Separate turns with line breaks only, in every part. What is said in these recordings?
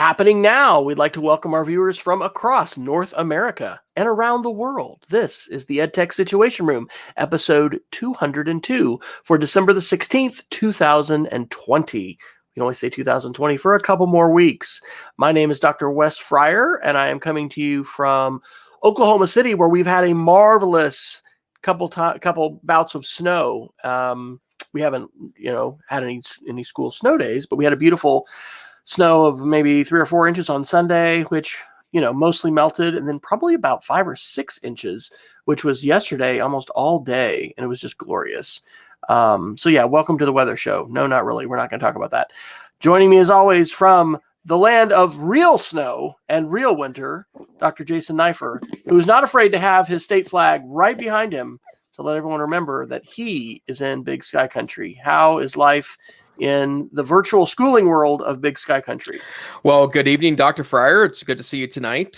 Happening now, we'd like to welcome our viewers from across North America and around the world. This is the EdTech Situation Room, episode 202 for December the 16th, 2020. We can only say 2020 for a couple more weeks. My name is Dr. Wes Fryer, and I am coming to you from Oklahoma City, where we've had a marvelous couple bouts of snow. We haven't, had any school snow days, but we had a beautiful snow of maybe 3 or 4 inches on Sunday, which, mostly melted, and then probably about 5 or 6 inches, which was yesterday almost all day, and it was just glorious. Welcome to the weather show. No, not really. We're not going to talk about that. Joining me as always from the land of real snow and real winter, Dr. Jason Neiffer, who is not afraid to have his state flag right behind him to let everyone remember that he is in Big Sky Country. How is life in the virtual schooling world of Big Sky Country?
Well, good evening, Dr. Fryer. It's good to see you tonight.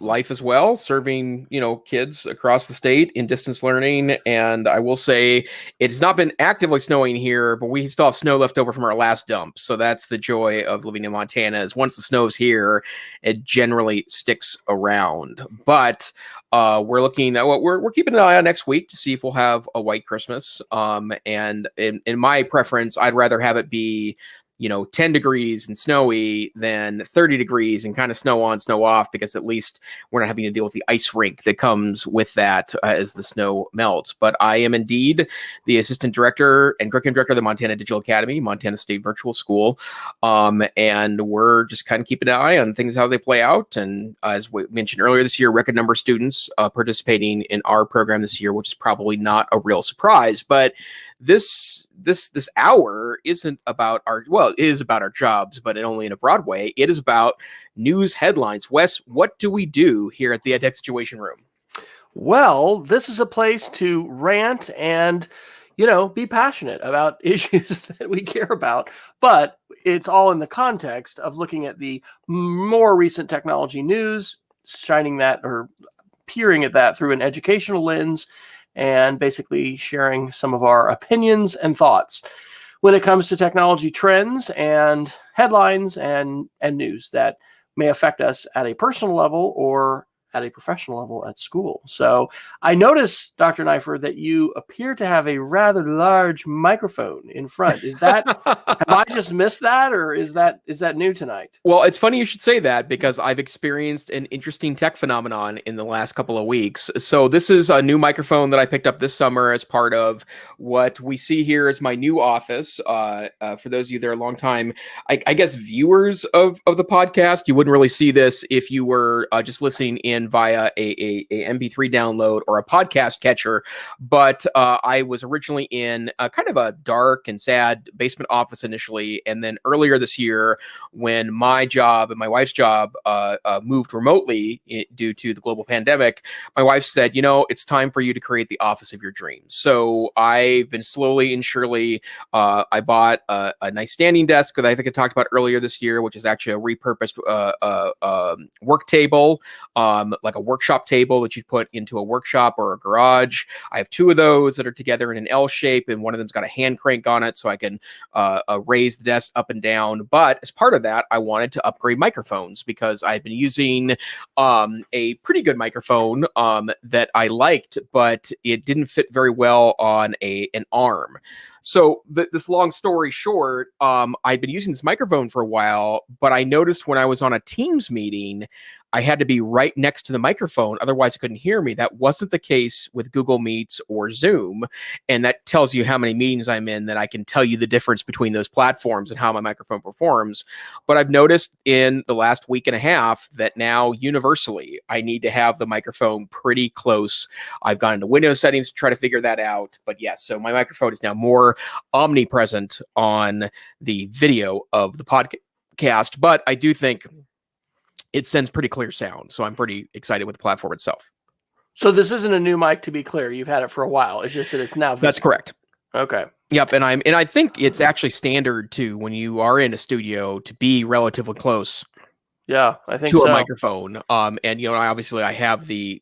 Life as well, serving, kids across the state in distance learning. And I will say it's not been actively snowing here, but we still have snow left over from our last dump. So that's the joy of living in Montana, is once the snow's here, it generally sticks around. But we're looking at we're keeping an eye on next week to see if we'll have a white Christmas. And in my preference, I'd rather have it be 10 degrees and snowy than 30 degrees and kind of snow on, snow off, because at least we're not having to deal with the ice rink that comes with that as the snow melts. But I am indeed the assistant director and curriculum director of the Montana Digital Academy, Montana State Virtual School. And we're just kind of keeping an eye on things, how they play out. And as we mentioned earlier this year, record number of students participating in our program this year, which is probably not a real surprise. But this hour isn't about it is about our jobs, but only in a broad way. It is about news headlines. Wes, what do we do here at the EdTech Situation Room?
Well, this is a place to rant and, be passionate about issues that we care about, but it's all in the context of looking at the more recent technology news, shining that or peering at that through an educational lens, and basically sharing some of our opinions and thoughts when it comes to technology trends and headlines and news that may affect us at a personal level or at a professional level at school. So I noticed, Dr. Neiffer, that you appear to have a rather large microphone in front. Is that, have I just missed that, or is that new tonight?
Well, it's funny you should say that, because I've experienced an interesting tech phenomenon in the last couple of weeks. So this is a new microphone that I picked up this summer as part of what we see here as my new office. For those of you that are long time, I guess, viewers of the podcast, you wouldn't really see this if you were just listening in via a MP3 download or a podcast catcher. But I was originally in kind of a dark and sad basement office initially. And then earlier this year, when my job and my wife's job moved remotely due to the global pandemic, my wife said, it's time for you to create the office of your dreams. So I've been slowly and surely, I bought a nice standing desk that I think I talked about earlier this year, which is actually a repurposed work table, like a workshop table that you'd put into a workshop or a garage. I have 2 of those that are together in an L shape, and one of them's got a hand crank on it so I can raise the desk up and down. But as part of that, I wanted to upgrade microphones, because I've been using a pretty good microphone that I liked, but it didn't fit very well on an arm. So this long story short, I'd been using this microphone for a while, but I noticed when I was on a Teams meeting, I had to be right next to the microphone. Otherwise, it couldn't hear me. That wasn't the case with Google Meets or Zoom. And that tells you how many meetings I'm in, that I can tell you the difference between those platforms and how my microphone performs. But I've noticed in the last week and a half that now universally, I need to have the microphone pretty close. I've gone into Windows settings to try to figure that out. But yes, so my microphone is now more omnipresent on the video of the podcast. But I do think it sends pretty clear sound. So I'm pretty excited with the platform itself.
So this isn't a new mic, to be clear. You've had it for a while. It's just that it's now visible.
That's correct.
Okay.
Yep. And I think it's actually standard too, when you are in a studio, to be relatively close.
Yeah, I think
to
so.
a microphone. And I have the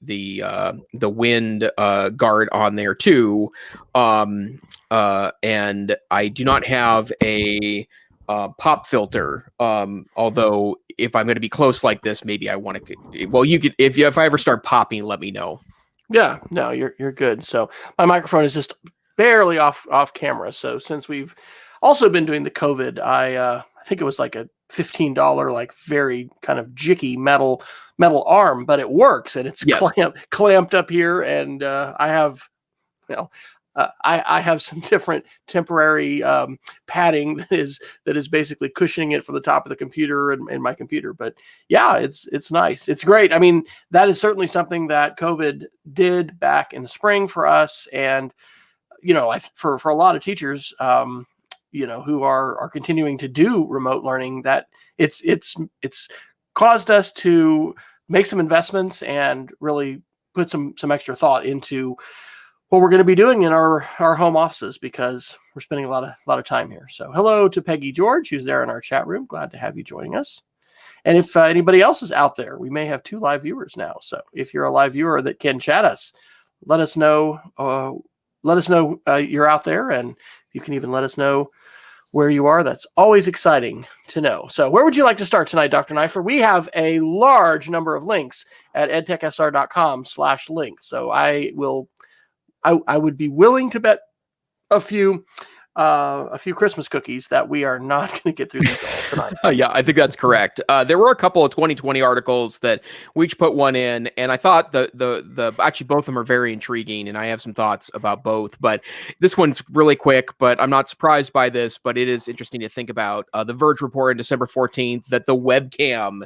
wind guard on there too. And I do not have a pop filter. Although if I'm going to be close like this, maybe I want to. Well, you could if I ever start popping, let me know.
Yeah, no, you're good. So my microphone is just barely off camera. So since we've also been doing the COVID, I think it was like a $15 like very kind of jicky metal arm, but it works and it's
Yes.
clamped up here, and I have I have some different temporary padding that is basically cushioning it from the top of the computer and my computer. But yeah, it's nice. It's great. I mean, that is certainly something that COVID did back in the spring for us, and for a lot of teachers, who are continuing to do remote learning, that it's caused us to make some investments and really put some extra thought into what we're going to be doing in our home offices, because we're spending a lot of time here. So hello to Peggy George, who's there in our chat room. Glad to have you joining us. And if anybody else is out there, we may have 2 live viewers now. So if you're a live viewer that can chat us, let us know. You're out there, and you can even let us know where you are. That's always exciting to know. So where would you like to start tonight, Dr. Neiffer? We have a large number of links at edtechsr.com/link. So I would be willing to bet a few Christmas cookies that we are not going to get through these all tonight.
Yeah, I think that's correct. There were a couple of 2020 articles that we each put one in, and I thought the actually both of them are very intriguing, and I have some thoughts about both. But this one's really quick, but I'm not surprised by this, but it is interesting to think about. The Verge report on December 14th that the webcam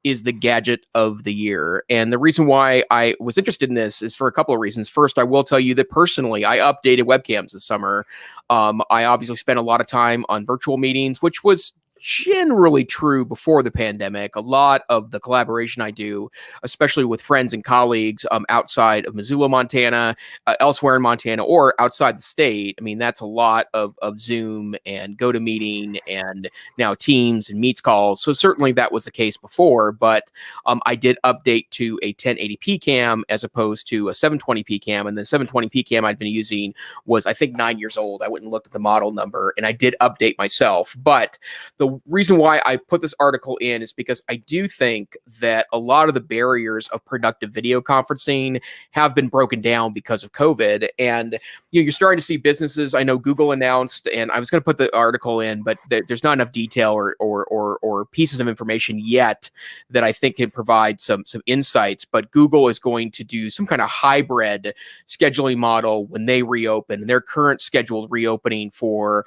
is the gadget of the year. And the reason why I was interested in this is for a couple of reasons. First, I will tell you that personally, I updated webcams this summer. I obviously spent a lot of time on virtual meetings, which was generally true before the pandemic. A lot of the collaboration I do, especially with friends and colleagues outside of Missoula, Montana, elsewhere in Montana, or outside the state. I mean, that's a lot of Zoom and GoToMeeting and now Teams and Meets calls. So certainly that was the case before, but I did update to a 1080p cam as opposed to a 720p cam. And the 720p cam I'd been using was, I think, 9 years old. I went and looked at the model number, and I did update myself. But the reason why I put this article in is because I do think that a lot of the barriers of productive video conferencing have been broken down because of COVID. And you're starting to see businesses. I know Google announced, and I was going to put the article in, but there's not enough detail or pieces of information yet that I think can provide some insights. But Google is going to do some kind of hybrid scheduling model when they reopen. Their current scheduled reopening for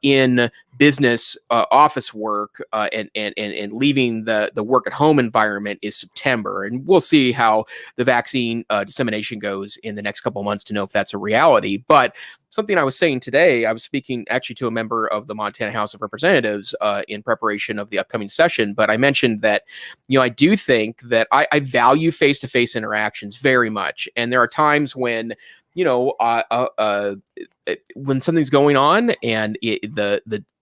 in business office work and leaving the work at home environment is September. And we'll see how the vaccine dissemination goes in the next couple of months to know if that's a reality. But something I was saying today, I was speaking actually to a member of the Montana House of Representatives in preparation of the upcoming session. But I mentioned that, I do think that I value face-to-face interactions very much. And there are times when, when something's going on and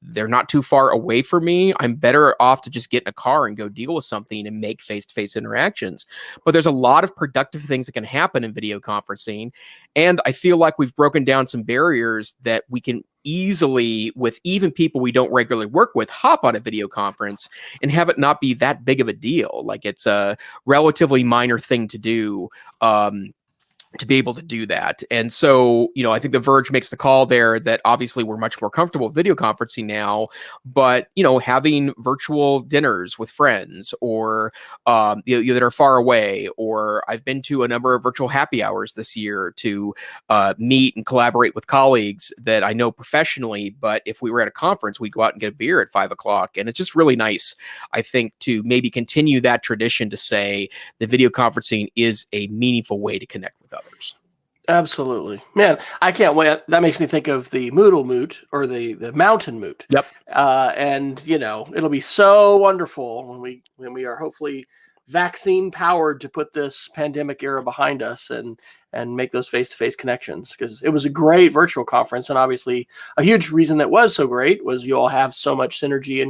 they're not too far away from me, I'm better off to just get in a car and go deal with something and make face-to-face interactions. But there's a lot of productive things that can happen in video conferencing. And I feel like we've broken down some barriers that we can easily, with even people we don't regularly work with, hop on a video conference and have it not be that big of a deal. Like it's a relatively minor thing to do. To be able to do that. And so, I think The Verge makes the call there that obviously we're much more comfortable with video conferencing now, but, having virtual dinners with friends or that are far away, or I've been to a number of virtual happy hours this year to meet and collaborate with colleagues that I know professionally, but if we were at a conference, we'd go out and get a beer at 5 o'clock. And it's just really nice, I think, to maybe continue that tradition to say that video conferencing is a meaningful way to connect with others.
Absolutely, man. I can't wait. That makes me think of the Moodle Moot or the Mountain Moot.
Yep.
And it'll be so wonderful when we are hopefully vaccine powered to put this pandemic era behind us and make those face-to-face connections, because it was a great virtual conference. And obviously a huge reason that was so great was you all have so much synergy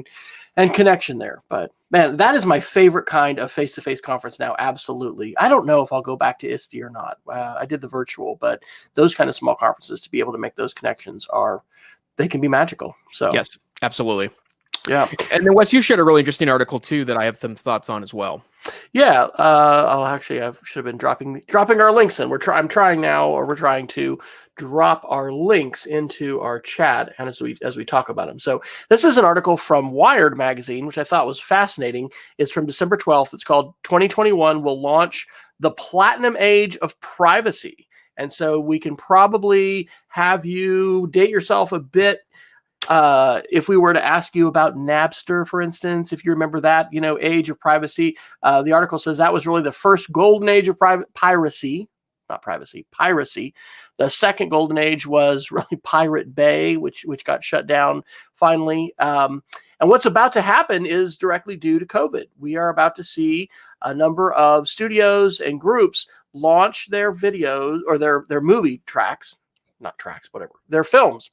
and connection there. But man, that is my favorite kind of face-to-face conference now. Absolutely. I don't know if I'll go back to ISTE or not. I did the virtual, but those kind of small conferences, to be able to make those connections they can be magical. So
yes, absolutely.
Yeah.
And then Wes, you shared a really interesting article too that I have some thoughts on as well.
Yeah. I should have been dropping our links in. I'm trying now, or we're trying to drop our links into our chat, and as we talk about them. So this is an article from Wired magazine, which I thought was fascinating. It's from December 12th. It's called 2021 will launch the platinum age of privacy. And so we can probably have you date yourself a bit. If we were to ask you about Napster, for instance, if you remember that, age of privacy, the article says that was really the first golden age of piracy. Not privacy, piracy. The second golden age was really Pirate Bay, which got shut down finally. And what's about to happen is directly due to COVID. We are about to see a number of studios and groups launch their videos or their movie tracks, not tracks, whatever, their films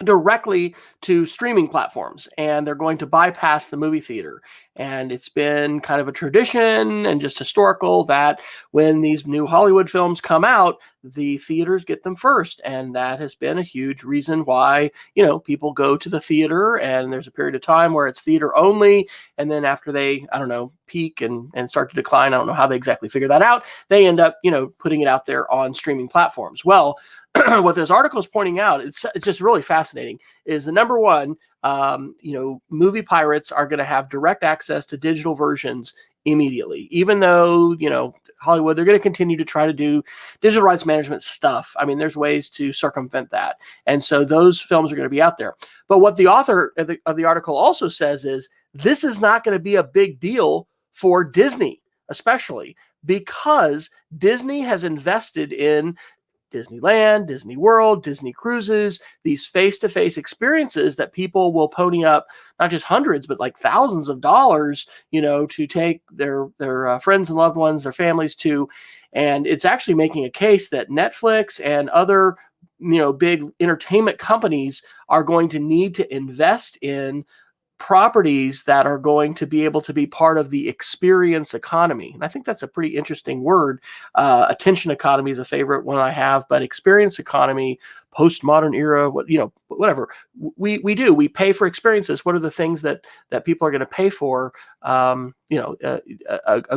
directly to streaming platforms, and they're going to bypass the movie theater. And it's been kind of a tradition and just historical that when these new Hollywood films come out, the theaters get them first. And that has been a huge reason why, people go to the theater, and there's a period of time where it's theater only. And then after they, peak and start to decline, I don't know how they exactly figure that out, they end up, putting it out there on streaming platforms. Well, what this article is pointing out, it's just really fascinating, is the number one, movie pirates are going to have direct access to digital versions immediately, even though, Hollywood, they're going to continue to try to do digital rights management stuff. I mean, there's ways to circumvent that. And so those films are going to be out there. But what the author of the article also says is this is not going to be a big deal for Disney, especially because Disney has invested in Disneyland, Disney World, Disney Cruises, these face-to-face experiences that people will pony up not just hundreds, but like thousands of dollars, to take their friends and loved ones, their families to. And it's actually making a case that Netflix and other, big entertainment companies are going to need to invest in properties that are going to be able to be part of the experience economy. And I think that's a pretty interesting word. Attention economy is a favorite one I have, but experience economy, postmodern era, whatever we pay for experiences. What are the things that people are going to pay for? A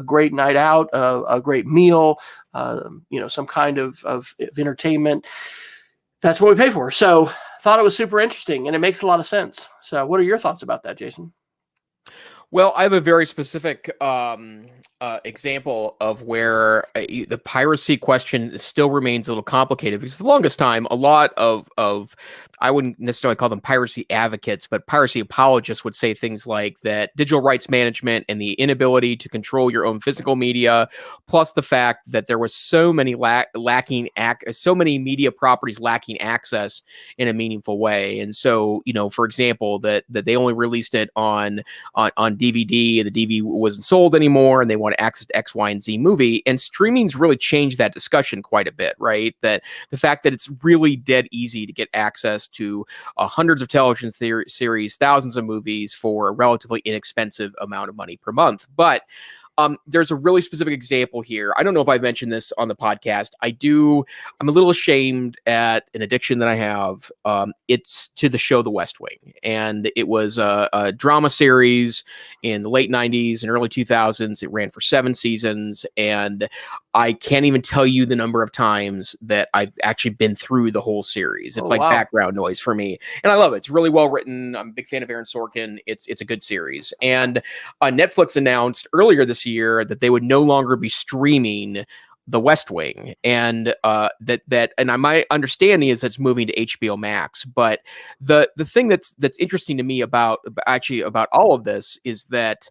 great night out, a great meal, some kind of entertainment. That's what we pay for. So thought it was super interesting, and it makes a lot of sense. So what are your thoughts about that, Jason?
Well, I have a very specific example of where the piracy question still remains a little complicated, because for the longest time, a lot of I wouldn't necessarily call them piracy advocates, but piracy apologists would say things like that digital rights management and the inability to control your own physical media, plus the fact that there was so many so many media properties lacking access in a meaningful way. And so, for example, that they only released it on DVD, and the DVD wasn't sold anymore, and they wanted access to X, Y, and Z movie. And streaming's really changed that discussion quite a bit, right? That the fact that it's really dead easy to get access to hundreds of television series, thousands of movies for a relatively inexpensive amount of money per month. But there's a really specific example here. I don't know if I've mentioned this on the podcast. I'm a little ashamed at an addiction that I have. It's to the show The West Wing. And it was a drama series in the late 90s and early 2000s. It ran for 7 seasons. And I can't even tell you the number of times that I've actually been through the whole series. It's background noise for me. And I love it. It's really well written. I'm a big fan of Aaron Sorkin. It's a good series. And Netflix announced earlier this year that they would no longer be streaming The West Wing, and my understanding is that's moving to HBO Max. But the thing that's interesting to me about all of this is that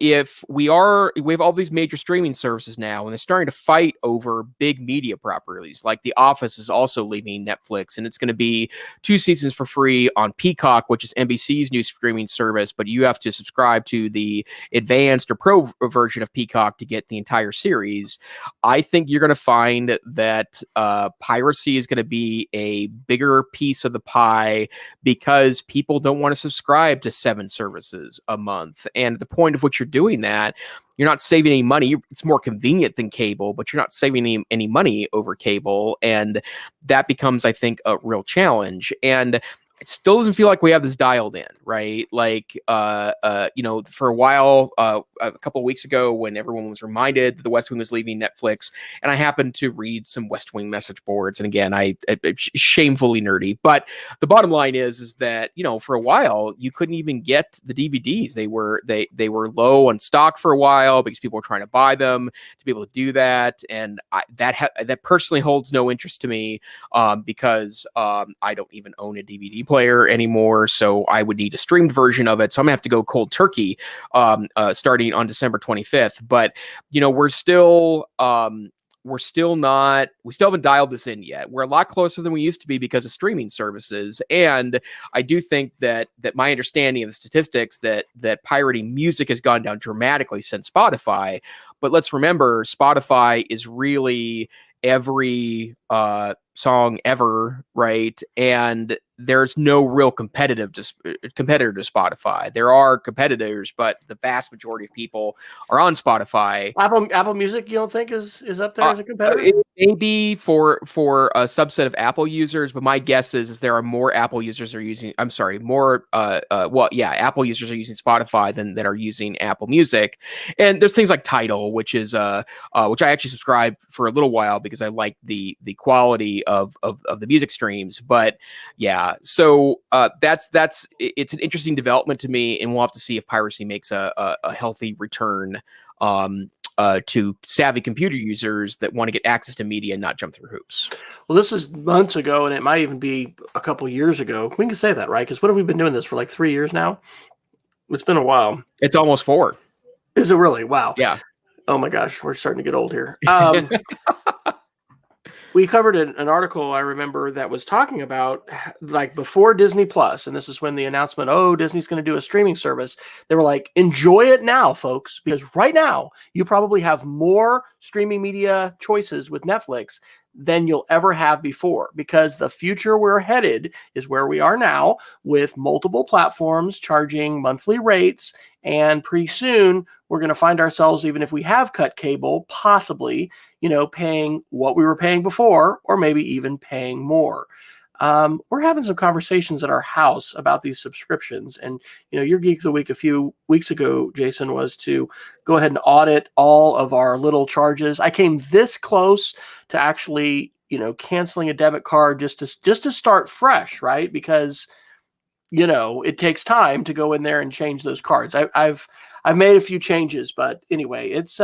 if we have all these major streaming services now, and they're starting to fight over big media properties, like The Office is also leaving Netflix, and it's going to be 2 seasons for free on Peacock, which is NBC's new streaming service, but you have to subscribe to the advanced or pro version of Peacock to get the entire series. I think you're going to find that piracy is going to be a bigger piece of the pie, because people don't want to subscribe to 7 services a month. And the point of which you're doing that, you're not saving any money. It's more convenient than cable, but you're not saving any money over cable. And that becomes, I think, a real challenge. And it still doesn't feel like we have this dialed in, right? Like, for a while, a couple of weeks ago, when everyone was reminded that the West Wing was leaving Netflix, and I happened to read some West Wing message boards, and again, I shamefully nerdy, but the bottom line is that for a while you couldn't even get the DVDs. They were low on stock for a while because people were trying to buy them to be able to do that, and that personally holds no interest to me because I don't even own a DVD player anymore, so I would need a streamed version of it. So I'm gonna have to go cold turkey starting on December 25th. But we still haven't dialed this in yet. We're a lot closer than we used to be because of streaming services. And I do think that my understanding of the statistics that pirating music has gone down dramatically since Spotify. But let's remember, Spotify is really every song ever, right? And there's no real competitor to Spotify. There are competitors, but the vast majority of people are on Spotify.
Apple Music, you don't think is up there as a competitor?
It may be for a subset of Apple users, but my guess is there are more Apple users are using. I'm sorry, more Apple users are using Spotify than are using Apple Music. And there's things like Tidal, which is which I actually subscribed for a little while because I like the quality of the music streams. But yeah, so it's an interesting development to me, and we'll have to see if piracy makes a healthy return to savvy computer users that want to get access to media and not jump through hoops.
Well, this is months ago, and it might even be a couple years ago. We can say that, right? Because what have we been doing this for, like 3 years now? It's been a while.
It's almost 4.
Is it really? Wow.
Yeah.
Oh my gosh, we're starting to get old here. We covered an article, I remember, that was talking about, like, before Disney Plus, and this is when the announcement, Disney's going to do a streaming service. They were like, enjoy it now, folks, because right now you probably have more streaming media choices with Netflix than you'll ever have before, because the future we're headed is where we are now, with multiple platforms charging monthly rates, and pretty soon we're going to find ourselves, even if we have cut cable, possibly, paying what we were paying before, or maybe even paying more. We're having some conversations at our house about these subscriptions. And, your Geek of the Week a few weeks ago, Jason, was to go ahead and audit all of our little charges. I came this close to actually, canceling a debit card just to start fresh, right? Because, it takes time to go in there and change those cards. I've made a few changes, but anyway, it's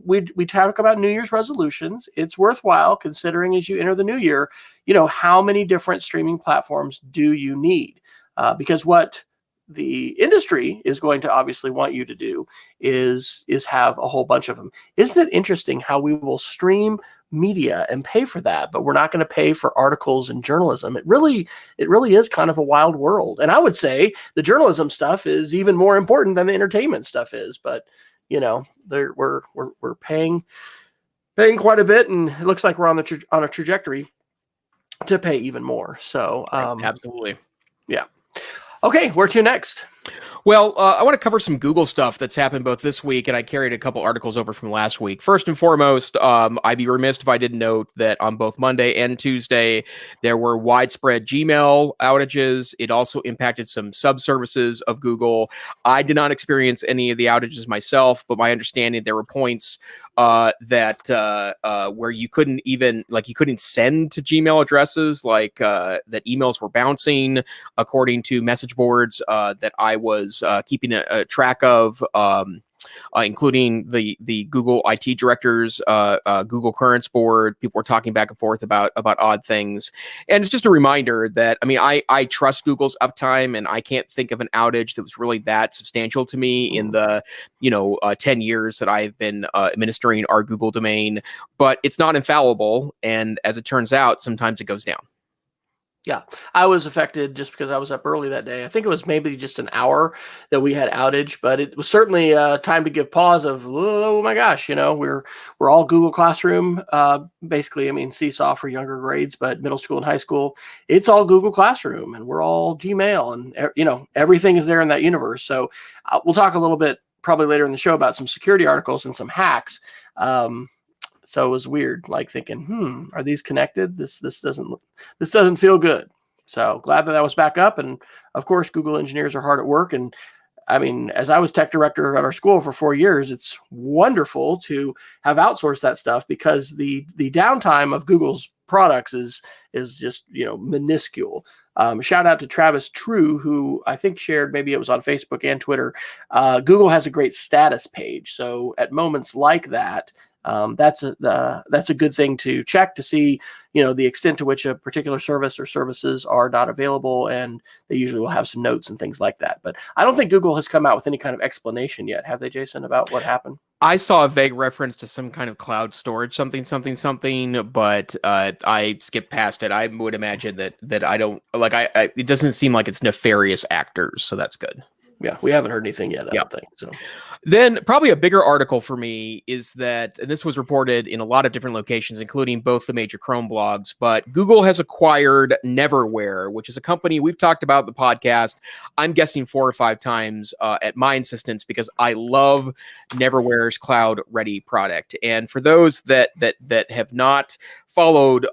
we talk about New Year's resolutions. It's worthwhile considering, as you enter the new year, how many different streaming platforms do you need? Because what the industry is going to obviously want you to do is have a whole bunch of them. Isn't it interesting how we will stream media and pay for that, but we're not going to pay for articles and journalism? It really is kind of a wild world. And I would say the journalism stuff is even more important than the entertainment stuff is. But we're paying quite a bit, and it looks like we're on a trajectory to pay even more. So
absolutely,
yeah. Okay, where to next?
Well, I want to cover some Google stuff that's happened both this week, and I carried a couple articles over from last week. First and foremost, I'd be remiss if I didn't note that on both Monday and Tuesday, there were widespread Gmail outages. It also impacted some sub-services of Google. I did not experience any of the outages myself, but my understanding, there were points that where you couldn't send to Gmail addresses, like that emails were bouncing, according to message boards that I was keeping a track of, including the Google IT directors, Google Currents board. People were talking back and forth about odd things. And it's just a reminder that, I trust Google's uptime, and I can't think of an outage that was really that substantial to me in the 10 years that I've been administering our Google domain. But it's not infallible, and as it turns out, sometimes it goes down.
Yeah, I was affected just because I was up early that day. I think it was maybe just an hour that we had outage, but it was certainly time to give pause of, oh my gosh, we're all Google Classroom, basically. Seesaw for younger grades, but middle school and high school, it's all Google Classroom, and we're all Gmail, and everything is there in that universe. So we'll talk a little bit probably later in the show about some security articles and some hacks. So it was weird, like thinking, are these connected? This doesn't feel good. So glad that was back up. And of course, Google engineers are hard at work. And I mean, as I was tech director at our school for 4 years, it's wonderful to have outsourced that stuff because the downtime of Google's products is just, minuscule. Shout out to Travis True, who I think shared, maybe it was on Facebook and Twitter. Google has a great status page. So at moments like that, that's a good thing to check to see, the extent to which a particular service or services are not available, and they usually will have some notes and things like that. But I don't think Google has come out with any kind of explanation yet, have they, Jason, about what happened?
I saw a vague reference to some kind of cloud storage, something, but I skipped past it. I would imagine that I don't like. It doesn't seem like it's nefarious actors, so that's good.
Yeah, we haven't heard anything yet, I don't think. So
then probably a bigger article for me is that, and this was reported in a lot of different locations, including both the major Chrome blogs, but Google has acquired Neverware, which is a company we've talked about in the podcast, I'm guessing 4 or 5 times at my insistence, because I love Neverware's Cloud Ready product. And for those that have not followed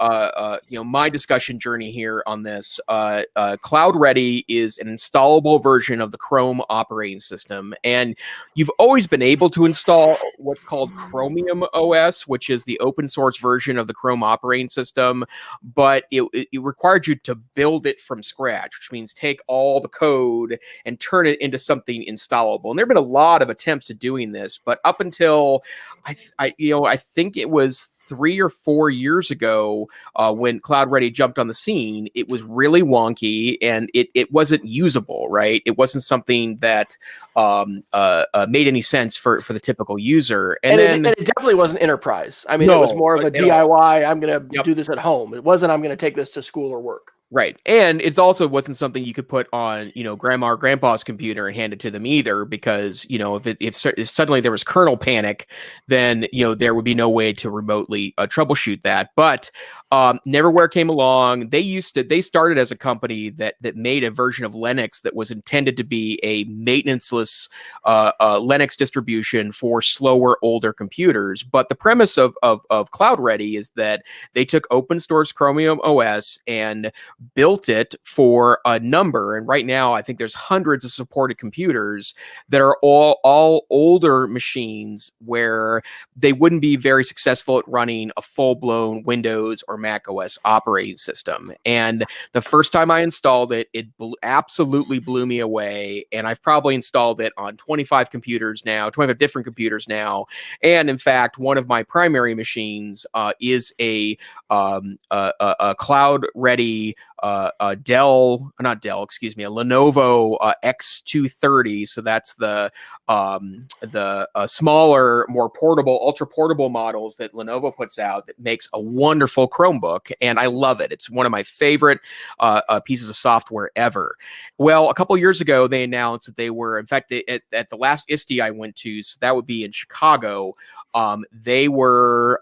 my discussion journey here on this, Cloud Ready is an installable version of the Chrome operating system, and you've always been able to install what's called Chromium OS, which is the open source version of the Chrome operating system, but it required you to build it from scratch, which means take all the code and turn it into something installable. And there have been a lot of attempts at doing this, but up until I think it was 3 or 4 years ago, when Cloud Ready jumped on the scene, it was really wonky and it wasn't usable, right? It wasn't something that made any sense for the typical user. And
it definitely wasn't enterprise. I mean, it was more of a DIY. I'm going to do this at home. It wasn't, I'm going to take this to school or work.
Right. And it also wasn't something you could put on, grandma or grandpa's computer and hand it to them either, because, if suddenly there was kernel panic, then, there would be no way to remotely troubleshoot that. But Neverware came along. They started as a company that made a version of Linux that was intended to be a maintenanceless Linux distribution for slower, older computers. But the premise of Cloud Ready is that they took open source Chromium OS and built it for a number, and right now I think there's hundreds of supported computers that are all older machines where they wouldn't be very successful at running a full-blown Windows or Mac OS operating system. And the first time I installed it, absolutely blew me away, and I've probably installed it on 25 different computers now. And in fact, one of my primary machines is a Cloud Ready a Lenovo X230. So that's the smaller, more portable, ultra portable models that Lenovo puts out that makes a wonderful Chromebook, and I love it. It's one of my favorite pieces of software ever. Well, a couple years ago, they announced that they were, in fact, at the last ISTE I went to, so that would be in Chicago, they were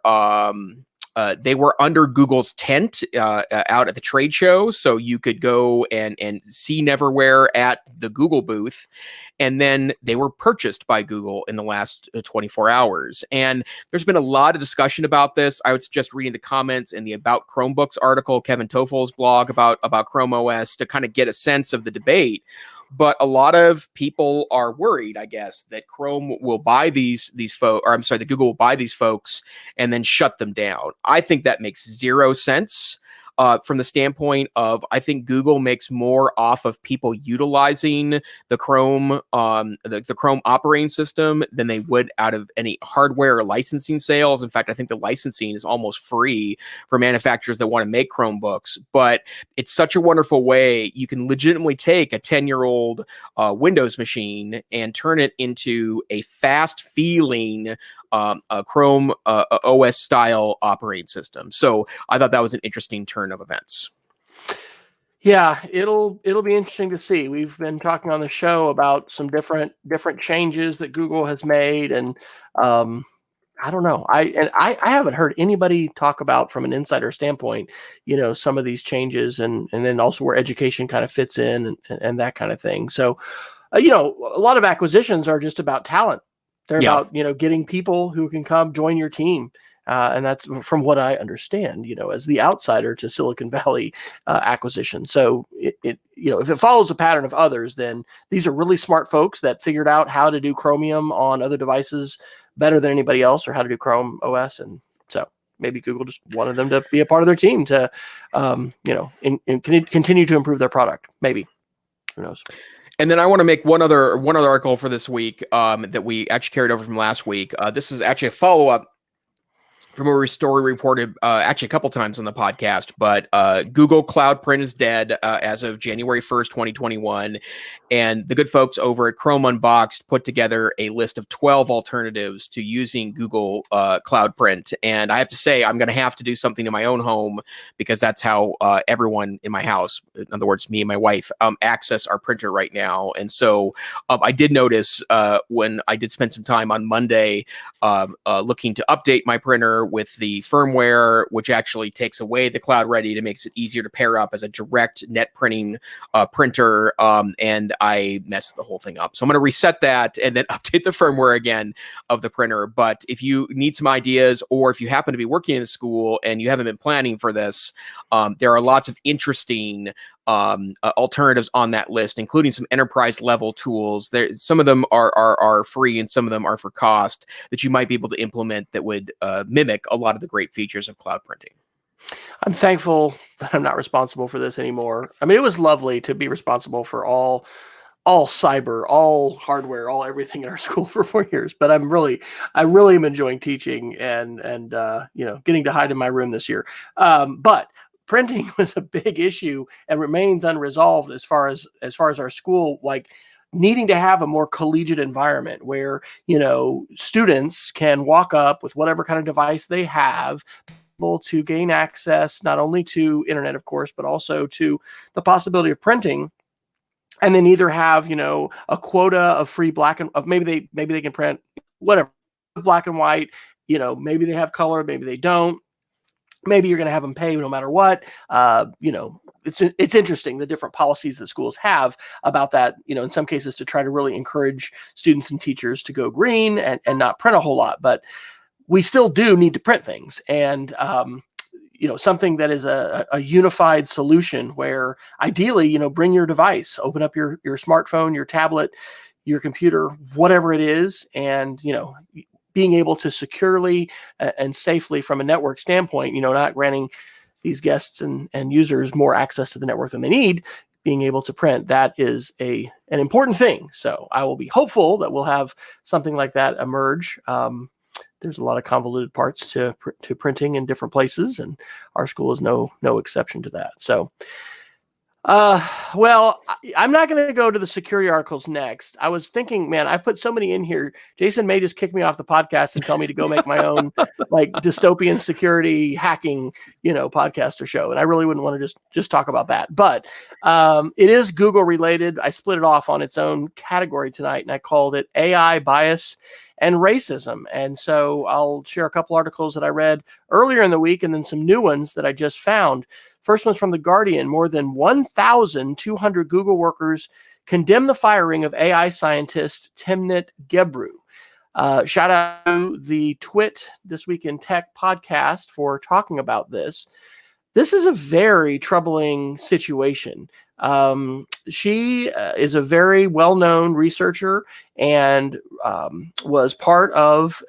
under Google's tent out at the trade show, so you could go and see Neverware at the Google booth, and then they were purchased by Google in the last 24 hours. And there's been a lot of discussion about this. I would suggest reading the comments in the About Chromebooks article, Kevin Tofel's blog about Chrome OS, to kind of get a sense of the debate. But a lot of people are worried, I guess, that Chrome will buy these folks, or I'm sorry, that Google will buy these folks and then shut them down. I think that makes zero sense. From the standpoint of, I think Google makes more off of people utilizing the Chrome, the Chrome operating system than they would out of any hardware or licensing sales. In fact, I think the licensing is almost free for manufacturers that want to make Chromebooks. But it's such a wonderful way you can legitimately take a 10-year-old Windows machine and turn it into a fast-feeling Chrome OS style operating system. So I thought that was an interesting turn of events.
Yeah, it'll be interesting to see. We've been talking on the show about some different changes that Google has made, and I don't know. I haven't heard anybody talk about, from an insider standpoint, some of these changes, and then also where education kind of fits in and that kind of thing. So, a lot of acquisitions are just about talent. They're about, getting people who can come join your team. And that's from what I understand, as the outsider to Silicon Valley acquisition. So if it follows a pattern of others, then these are really smart folks that figured out how to do Chromium on other devices better than anybody else, or how to do Chrome OS. And so maybe Google just wanted them to be a part of their team to, continue to improve their product. Maybe, who knows?
And then I want to make one other article for this week that we actually carried over from last week. This is actually a follow-up from a story reported actually a couple times on the podcast, but Google Cloud Print is dead as of January 1st, 2021. And the good folks over at Chrome Unboxed put together a list of 12 alternatives to using Google Cloud Print. And I have to say, I'm going to have to do something in my own home, because that's how everyone in my house, in other words, me and my wife, access our printer right now. And so I did notice when I did spend some time on Monday looking to update my printer with the firmware, which actually takes away the Cloud Ready to makes it easier to pair up as a direct net printing printer, and I messed the whole thing up. So I'm going to reset that and then update the firmware again of the printer. But if you need some ideas, or if you happen to be working in a school and you haven't been planning for this, there are lots of interesting alternatives on that list, including some enterprise level tools. Some of them are free and some of them are for cost, that you might be able to implement that would mimic a lot of the great features of cloud printing.
I'm thankful that I'm not responsible for this anymore. I mean, it was lovely to be responsible for all cyber, all hardware, all everything in our school for 4 years. But I really am enjoying teaching and getting to hide in my room this year. But printing was a big issue and remains unresolved as far as our school, like, needing to have a more collegiate environment where, students can walk up with whatever kind of device they have, able to gain access not only to internet, of course, but also to the possibility of printing, and then either have, a quota of free black and maybe they can print whatever, black and white, maybe they have color, maybe they don't. Maybe you're going to have them pay no matter what. It's interesting, the different policies that schools have about that, in some cases to try to really encourage students and teachers to go green and not print a whole lot. But we still do need to print things. And, something that is a unified solution where ideally, bring your device, open up your smartphone, your tablet, your computer, whatever it is, and, being able to securely and safely from a network standpoint, not granting these guests and users more access to the network than they need, being able to print, that is an important thing. So I will be hopeful that we'll have something like that emerge. There's a lot of convoluted parts to printing in different places, and our school is no exception to that. So I'm not going to go to the security articles next. I was thinking, man, I put so many in here. Jason may just kick me off the podcast and tell me to go make my own like dystopian security hacking, podcast or show. And I really wouldn't want to just talk about that. But it is Google related. I split it off on its own category tonight, and I called it AI bias and racism. And so I'll share a couple articles that I read earlier in the week, and then some new ones that I just found. First one's from The Guardian. More than 1,200 Google workers condemn the firing of AI scientist Timnit Gebru. Shout out to the Twit This Week in Tech podcast for talking about this. This is a very troubling situation. She is a very well-known researcher and was part of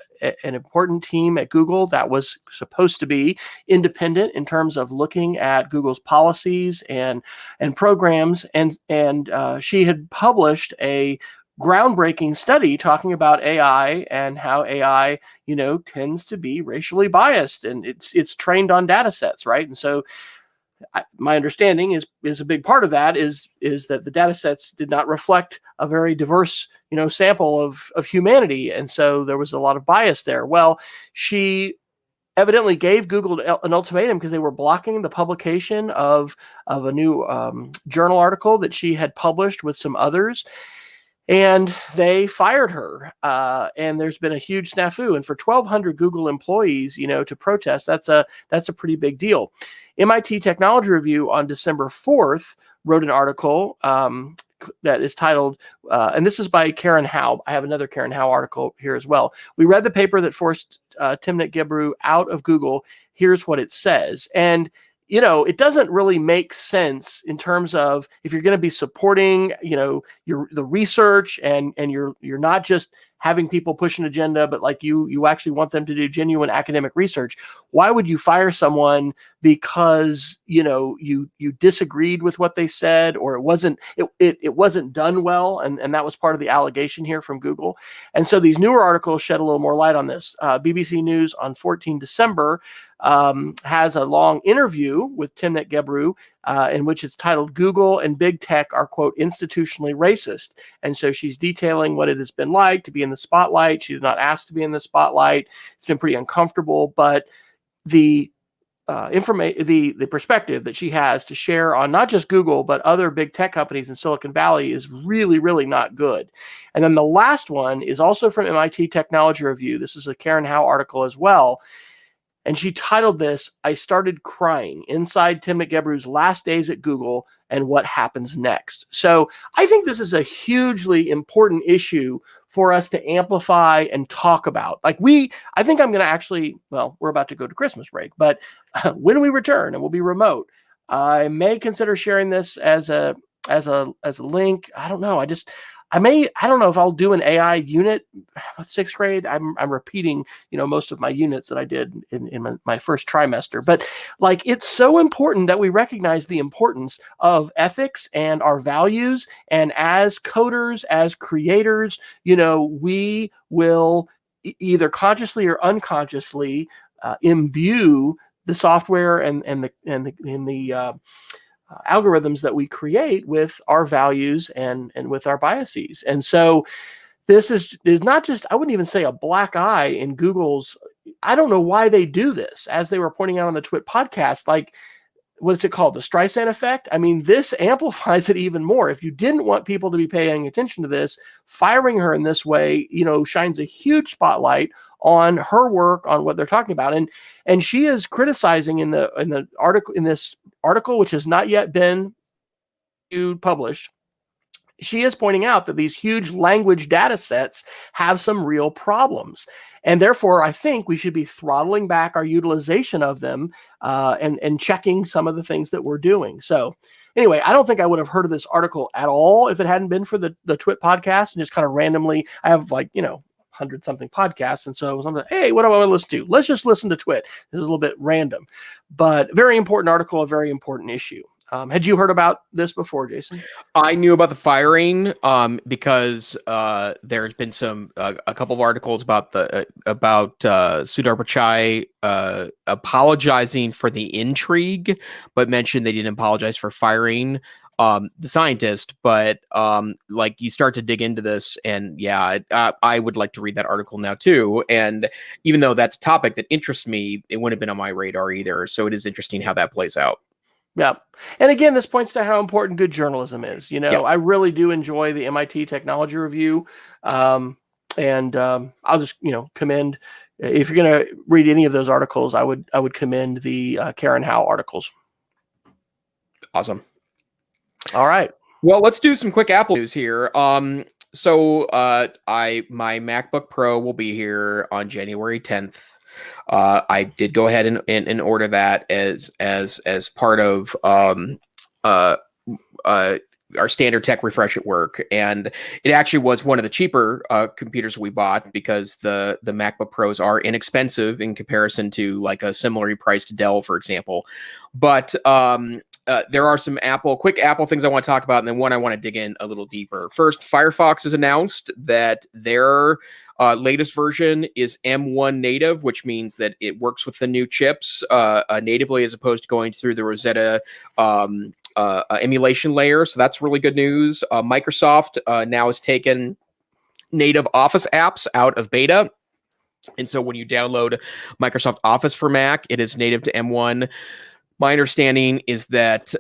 an important team at Google that was supposed to be independent in terms of looking at Google's policies and programs. And she had published a groundbreaking study talking about AI and how AI, tends to be racially biased, and it's trained on data sets, right? And so my understanding is a big part of that is that the data sets did not reflect a very diverse, sample of humanity. And so there was a lot of bias there. Well, she evidently gave Google an ultimatum because they were blocking the publication of a new journal article that she had published with some others. And they fired her. And there's been a huge snafu. And for 1,200 Google employees, to protest, that's a pretty big deal. MIT Technology Review on December 4th wrote an article that is titled, and this is by Karen Howe. I have another Karen Howe article here as well. We read the paper that forced Timnit Gebru out of Google. Here's what it says. And it doesn't really make sense in terms of if you're going to be supporting, the research and you're not just having people push an agenda, but like you actually want them to do genuine academic research. Why would you fire someone because you disagreed with what they said, or it wasn't done well, and that was part of the allegation here from Google. And so these newer articles shed a little more light on this. BBC News on 14 December has a long interview with Timnit Gebru in which it's titled "Google and Big Tech Are, quote, institutionally racist." And so she's detailing what it has been like to be in the spotlight. She was not asked to be in the spotlight. It's been pretty uncomfortable, but the the perspective that she has to share on not just Google, but other big tech companies in Silicon Valley is really, really not good. And then the last one is also from MIT Technology Review. This is a Karen Howe article as well. And she titled this, "I Started Crying, Inside Timnit Gebru's Last Days at Google and What Happens Next." So I think this is a hugely important issue for us to amplify and talk about. I think I'm going to actually, we're about to go to Christmas break, but when we return and we'll be remote, I may consider sharing this as a link. I don't know. I don't know if I'll do an AI unit with sixth grade. I'm repeating, most of my units that I did in my first trimester. But it's so important that we recognize the importance of ethics and our values. And as coders, as creators, we will either consciously or unconsciously imbue the software and the algorithms that we create with our values and with our biases. And so this is not just, I wouldn't even say a black eye in Google's, I don't know why they do this. As they were pointing out on the Twit podcast, what's it called? The Streisand effect? I mean, this amplifies it even more. If you didn't want people to be paying attention to this, firing her in this way, shines a huge spotlight on her work, on what they're talking about. And she is criticizing in this article, which has not yet been published. She is pointing out that these huge language data sets have some real problems. And therefore, I think we should be throttling back our utilization of them and checking some of the things that we're doing. So anyway, I don't think I would have heard of this article at all if it hadn't been for the Twit podcast. And just kind of randomly, I have 100 something podcasts. And so I'm like, hey, what do I want to listen to? Let's just listen to Twit. This is a little bit random, but very important article, a very important issue. Had you heard about this before, Jason?
I knew about the firing because there's been a couple of articles about Sundar Pichai apologizing for the intrigue, but mentioned they didn't apologize for firing the scientist. But you start to dig into this, and I would like to read that article now too. And even though that's a topic that interests me, it wouldn't have been on my radar either. So it is interesting how that plays out.
Yeah. And again, this points to how important good journalism is. I really do enjoy the MIT Technology Review. And I'll just, commend, if you're going to read any of those articles, I would commend the Karen Howe articles.
Awesome.
All right.
Well, let's do some quick Apple news here. So my MacBook Pro will be here on January 10th. I did go ahead and order that as part of our standard tech refresh at work, and it actually was one of the cheaper computers we bought because the MacBook Pros are inexpensive in comparison to a similarly priced Dell, for example. But there are some quick Apple things I want to talk about, and then one I want to dig in a little deeper. First, Firefox has announced that their latest version is M1 native, which means that it works with the new chips natively as opposed to going through the Rosetta emulation layer. So that's really good news. Microsoft now has taken native Office apps out of beta. And so when you download Microsoft Office for Mac, it is native to M1. My understanding is that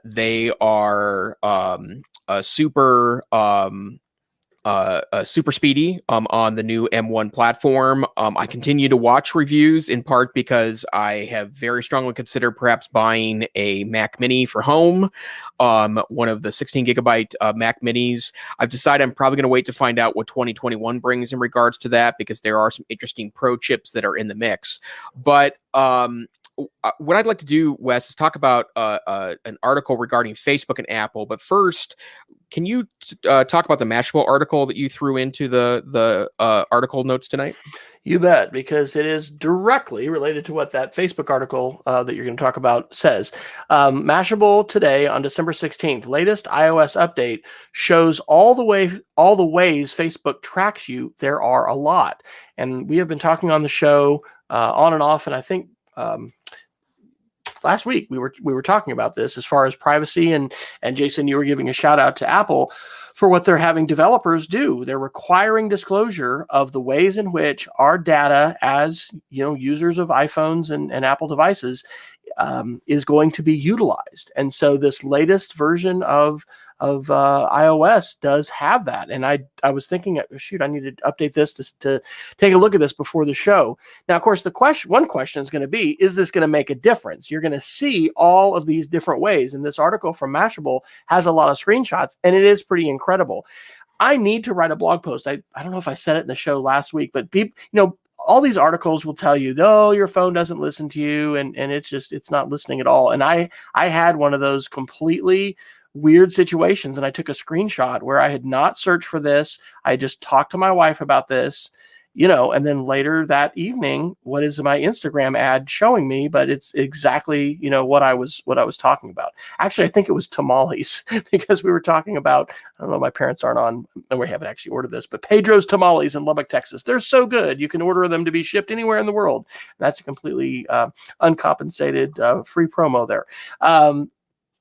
they are super super speedy on the new M1 platform. I continue to watch reviews in part because I have very strongly considered perhaps buying a Mac Mini for home, one of the 16 gigabyte Mac Minis. I've decided I'm probably going to wait to find out what 2021 brings in regards to that, because there are some interesting pro chips that are in the mix. But what I'd like to do, Wes, is talk about an article regarding Facebook and Apple. But first, can you talk about the Mashable article that you threw into the article notes tonight?
You bet, because it is directly related to what that Facebook article that you're going to talk about says. Mashable today on December 16th, latest iOS update shows all the ways Facebook tracks you. There are a lot, and we have been talking on the show on and off, and I think last week we were talking about this as far as privacy, and Jason, you were giving a shout out to Apple for what they're having developers do. They're requiring disclosure of the ways in which our data as users of iPhones and Apple devices is going to be utilized. And so this latest version of iOS does have that. And I was thinking, shoot, I need to update this to take a look at this before the show. Now, of course, one question is going to be, is this going to make a difference? You're going to see all of these different ways. And this article from Mashable has a lot of screenshots, and it is pretty incredible. I need to write a blog post. I don't know if I said it in the show last week, but people, all these articles will tell you, no, your phone doesn't listen to you, and it's not listening at all. And I had one of those completely weird situations, and I took a screenshot where I had not searched for this. I just talked to my wife about this, and then later that evening, what is my Instagram ad showing me? But it's exactly, what I was talking about. Actually, I think it was tamales, because we were talking about, I don't know, my parents aren't on, and we haven't actually ordered this, but Pedro's Tamales in Lubbock, Texas. They're so good. You can order them to be shipped anywhere in the world. That's a completely uncompensated free promo there.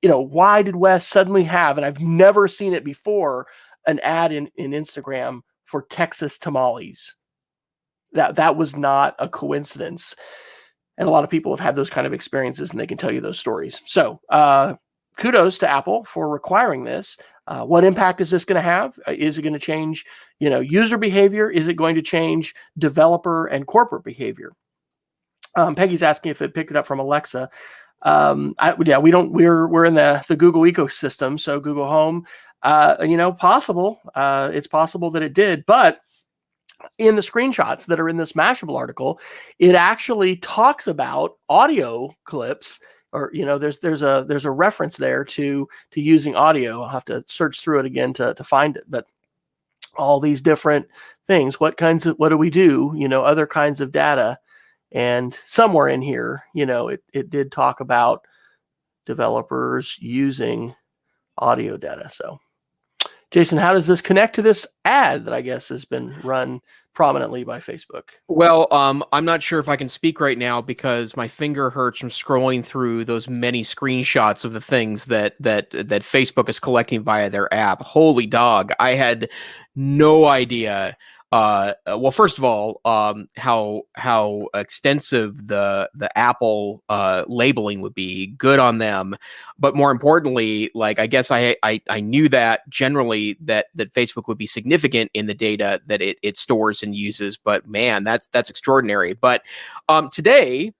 Why did Wes suddenly have, and I've never seen it before, an ad in Instagram for Texas tamales? That was not a coincidence. And a lot of people have had those kind of experiences, and they can tell you those stories. So kudos to Apple for requiring this. What impact is this going to have? Is it going to change, user behavior? Is it going to change developer and corporate behavior? Peggy's asking if it picked it up from Alexa. We don't. We're in the Google ecosystem, so Google Home. Possible. It's possible that it did, but in the screenshots that are in this Mashable article, it actually talks about audio clips, or there's a reference there to using audio. I'll have to search through it again to find it, but all these different things. What do we do? Other kinds of data. And somewhere in here, it did talk about developers using audio data. So, Jason, how does this connect to this ad that I guess has been run prominently by Facebook?
Well, I'm not sure if I can speak right now because my finger hurts from scrolling through those many screenshots of the things that Facebook is collecting via their app. Holy dog. I had no idea. Well, first of all, how extensive the Apple labeling would be. Good on them, but more importantly, I guess I knew that generally that Facebook would be significant in the data that it stores and uses. But man, that's extraordinary. But today,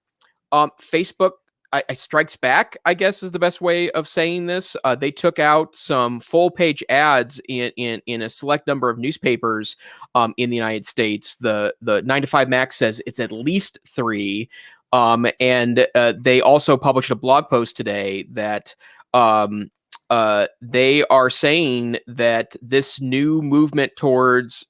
Facebook I strikes back, I guess is the best way of saying this. They took out some full page ads in a select number of newspapers in the United States. The 9 to 5 Mac says it's at least 3. And they also published a blog post today that they are saying that this new movement towards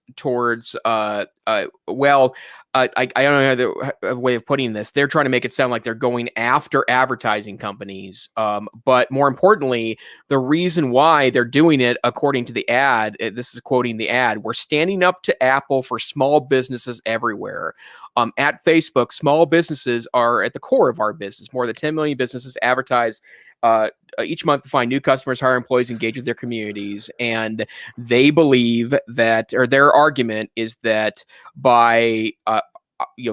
I don't know a way of putting this. They're trying to make it sound like they're going after advertising companies. But more importantly, the reason why they're doing it, according to the ad, this is quoting the ad, we're standing up to Apple for small businesses everywhere. At Facebook, small businesses are at the core of our business. More than 10 million businesses advertise each month to find new customers, hire employees, engage with their communities. And they believe that, or their argument is that by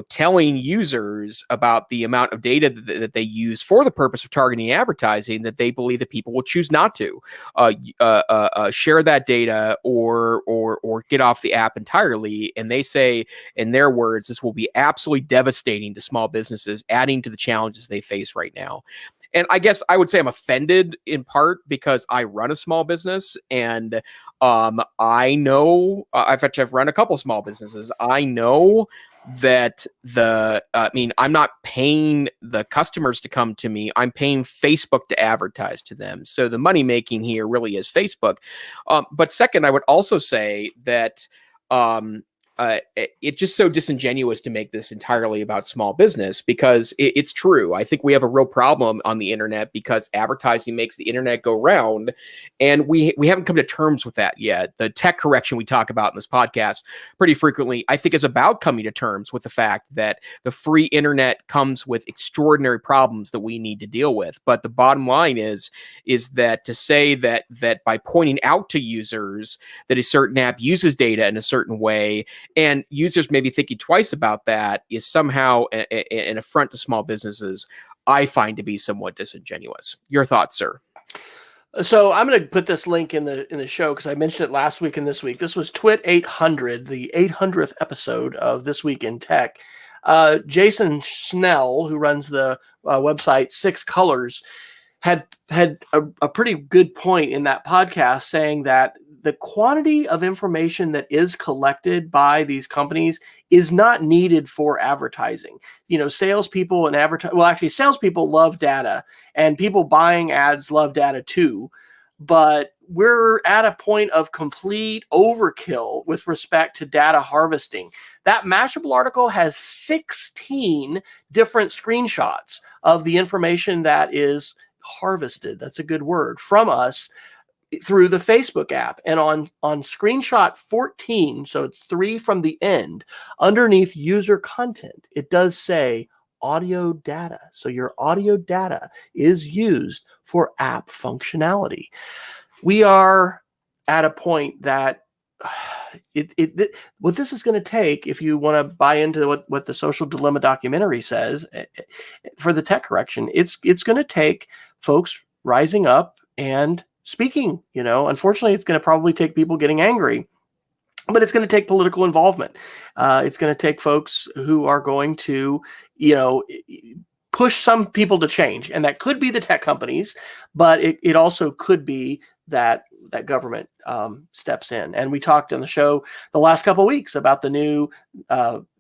telling users about the amount of data that they use for the purpose of targeting advertising, that they believe that people will choose not to share that data or get off the app entirely. And they say, in their words, this will be absolutely devastating to small businesses, adding to the challenges they face right now. And I guess I would say I'm offended in part because I run a small business, and I know I've run a couple small businesses. I know that I'm not paying the customers to come to me. I'm paying Facebook to advertise to them. So the money making here really is Facebook. But second, I would also say that it's just so disingenuous to make this entirely about small business, because it's true. I think we have a real problem on the internet because advertising makes the internet go round, and we haven't come to terms with that yet. The tech correction we talk about in this podcast pretty frequently, I think, is about coming to terms with the fact that the free internet comes with extraordinary problems that we need to deal with. But the bottom line is that to say that by pointing out to users that a certain app uses data in a certain way, and users may be thinking twice about that, is somehow an affront to small businesses, I find to be somewhat disingenuous. Your thoughts, sir?
So I'm going to put this link in the show because I mentioned it last week and this week. This was Twit 800, the 800th episode of This Week in Tech. Jason Snell, who runs the website Six Colors, had a pretty good point in that podcast, saying that the quantity of information that is collected by these companies is not needed for advertising. Salespeople and salespeople love data, and people buying ads love data too. But we're at a point of complete overkill with respect to data harvesting. That Mashable article has 16 different screenshots of the information that is harvested, that's a good word, from us through the Facebook app. And on screenshot 14, so it's 3 from the end, underneath user content, it does say audio data. So your audio data is used for app functionality. We are at a point that what this is going to take, if you want to buy into what the Social Dilemma documentary says for the tech correction, it's going to take folks rising up and speaking. Unfortunately, it's going to probably take people getting angry, but it's going to take political involvement. It's going to take folks who are going to, push some people to change. And that could be the tech companies, but it also could be that government steps in. And we talked on the show the last couple of weeks about the new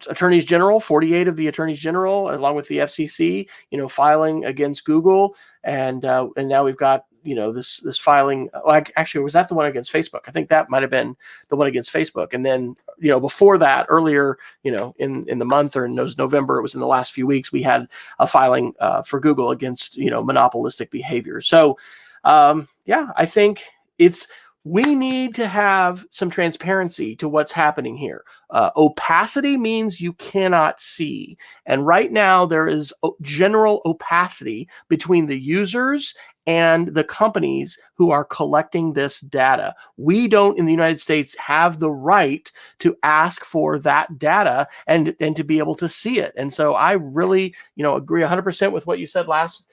attorneys general, 48 of the attorneys general, along with the FCC, filing against Google. And now we've got, this filing. Actually, was that the one against Facebook? I think that might have been the one against Facebook. And then, before that, earlier, in the month, or in November, it was in the last few weeks, we had a filing for Google against, monopolistic behavior. So, I think we need to have some transparency to what's happening here. Opacity means you cannot see. And right now there is general opacity between the users and the companies who are collecting this data. We don't, in the United States, have the right to ask for that data and to be able to see it. And so I really, agree 100% with what you said last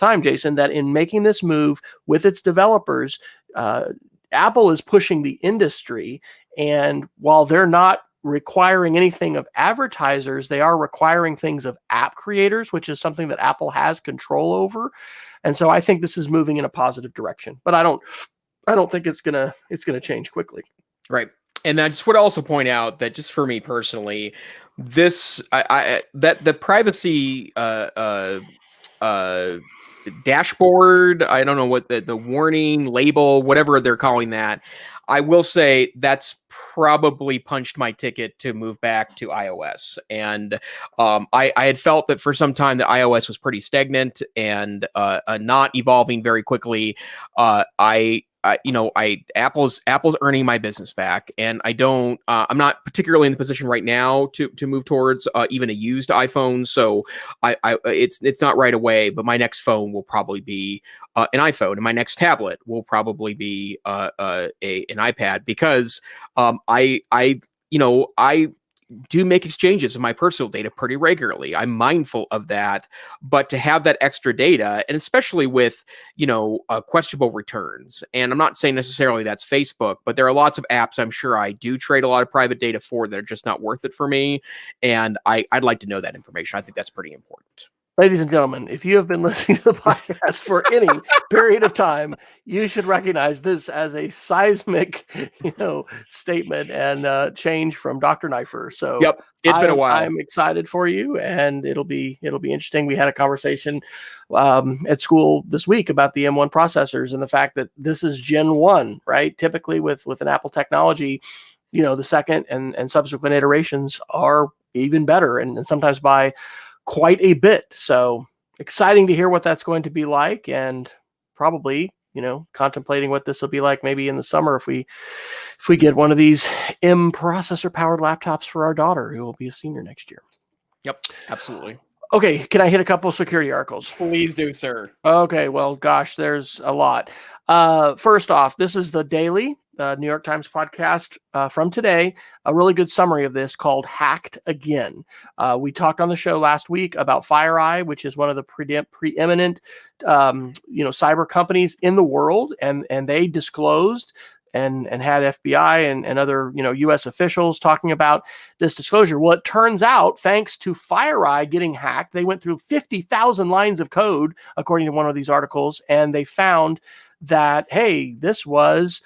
time, Jason, that in making this move with its developers, Apple is pushing the industry, and while they're not requiring anything of advertisers, they are requiring things of app creators, which is something that Apple has control over. And so I think this is moving in a positive direction, but I don't think it's gonna change quickly.
Right. And I just would also point out that, just for me personally, that the privacy dashboard, I don't know what the warning label, whatever they're calling that, I will say that's probably punched my ticket to move back to iOS. And I had felt that for some time that iOS was pretty stagnant and not evolving very quickly. Apple's earning my business back, and I'm not particularly in the position right now to move towards even a used iPhone. So it's not right away, but my next phone will probably be an iPhone, and my next tablet will probably be an iPad, because do make exchanges of my personal data pretty regularly. I'm mindful of that, but to have that extra data, and especially with, questionable returns, and I'm not saying necessarily that's Facebook, but there are lots of apps I'm sure I do trade a lot of private data for that are just not worth it for me. And I'd like to know that information. I think that's pretty important.
Ladies and gentlemen, if you have been listening to the podcast for any period of time, you should recognize this as a seismic, statement and change from Dr. Neiffer. So
yep, it's been a while.
I'm excited for you, and it'll be interesting. We had a conversation at school this week about the M1 processors and the fact that this is Gen 1, right? Typically with an Apple technology, the second and subsequent iterations are even better, and sometimes by quite a bit. So exciting to hear what that's going to be like, and probably, contemplating what this will be like maybe in the summer if we get one of these M processor powered laptops for our daughter, who will be a senior next year.
Yep, absolutely.
Okay, can I hit a couple of security articles?
Please do, sir.
Okay, well, gosh, there's a lot. First off, this is the daily New York Times podcast from today, a really good summary of this called Hacked Again. We talked on the show last week about FireEye, which is one of the preeminent cyber companies in the world, and they disclosed and had FBI and other U.S. officials talking about this disclosure. Well, it turns out, thanks to FireEye getting hacked, they went through 50,000 lines of code, according to one of these articles, and they found that, hey, this was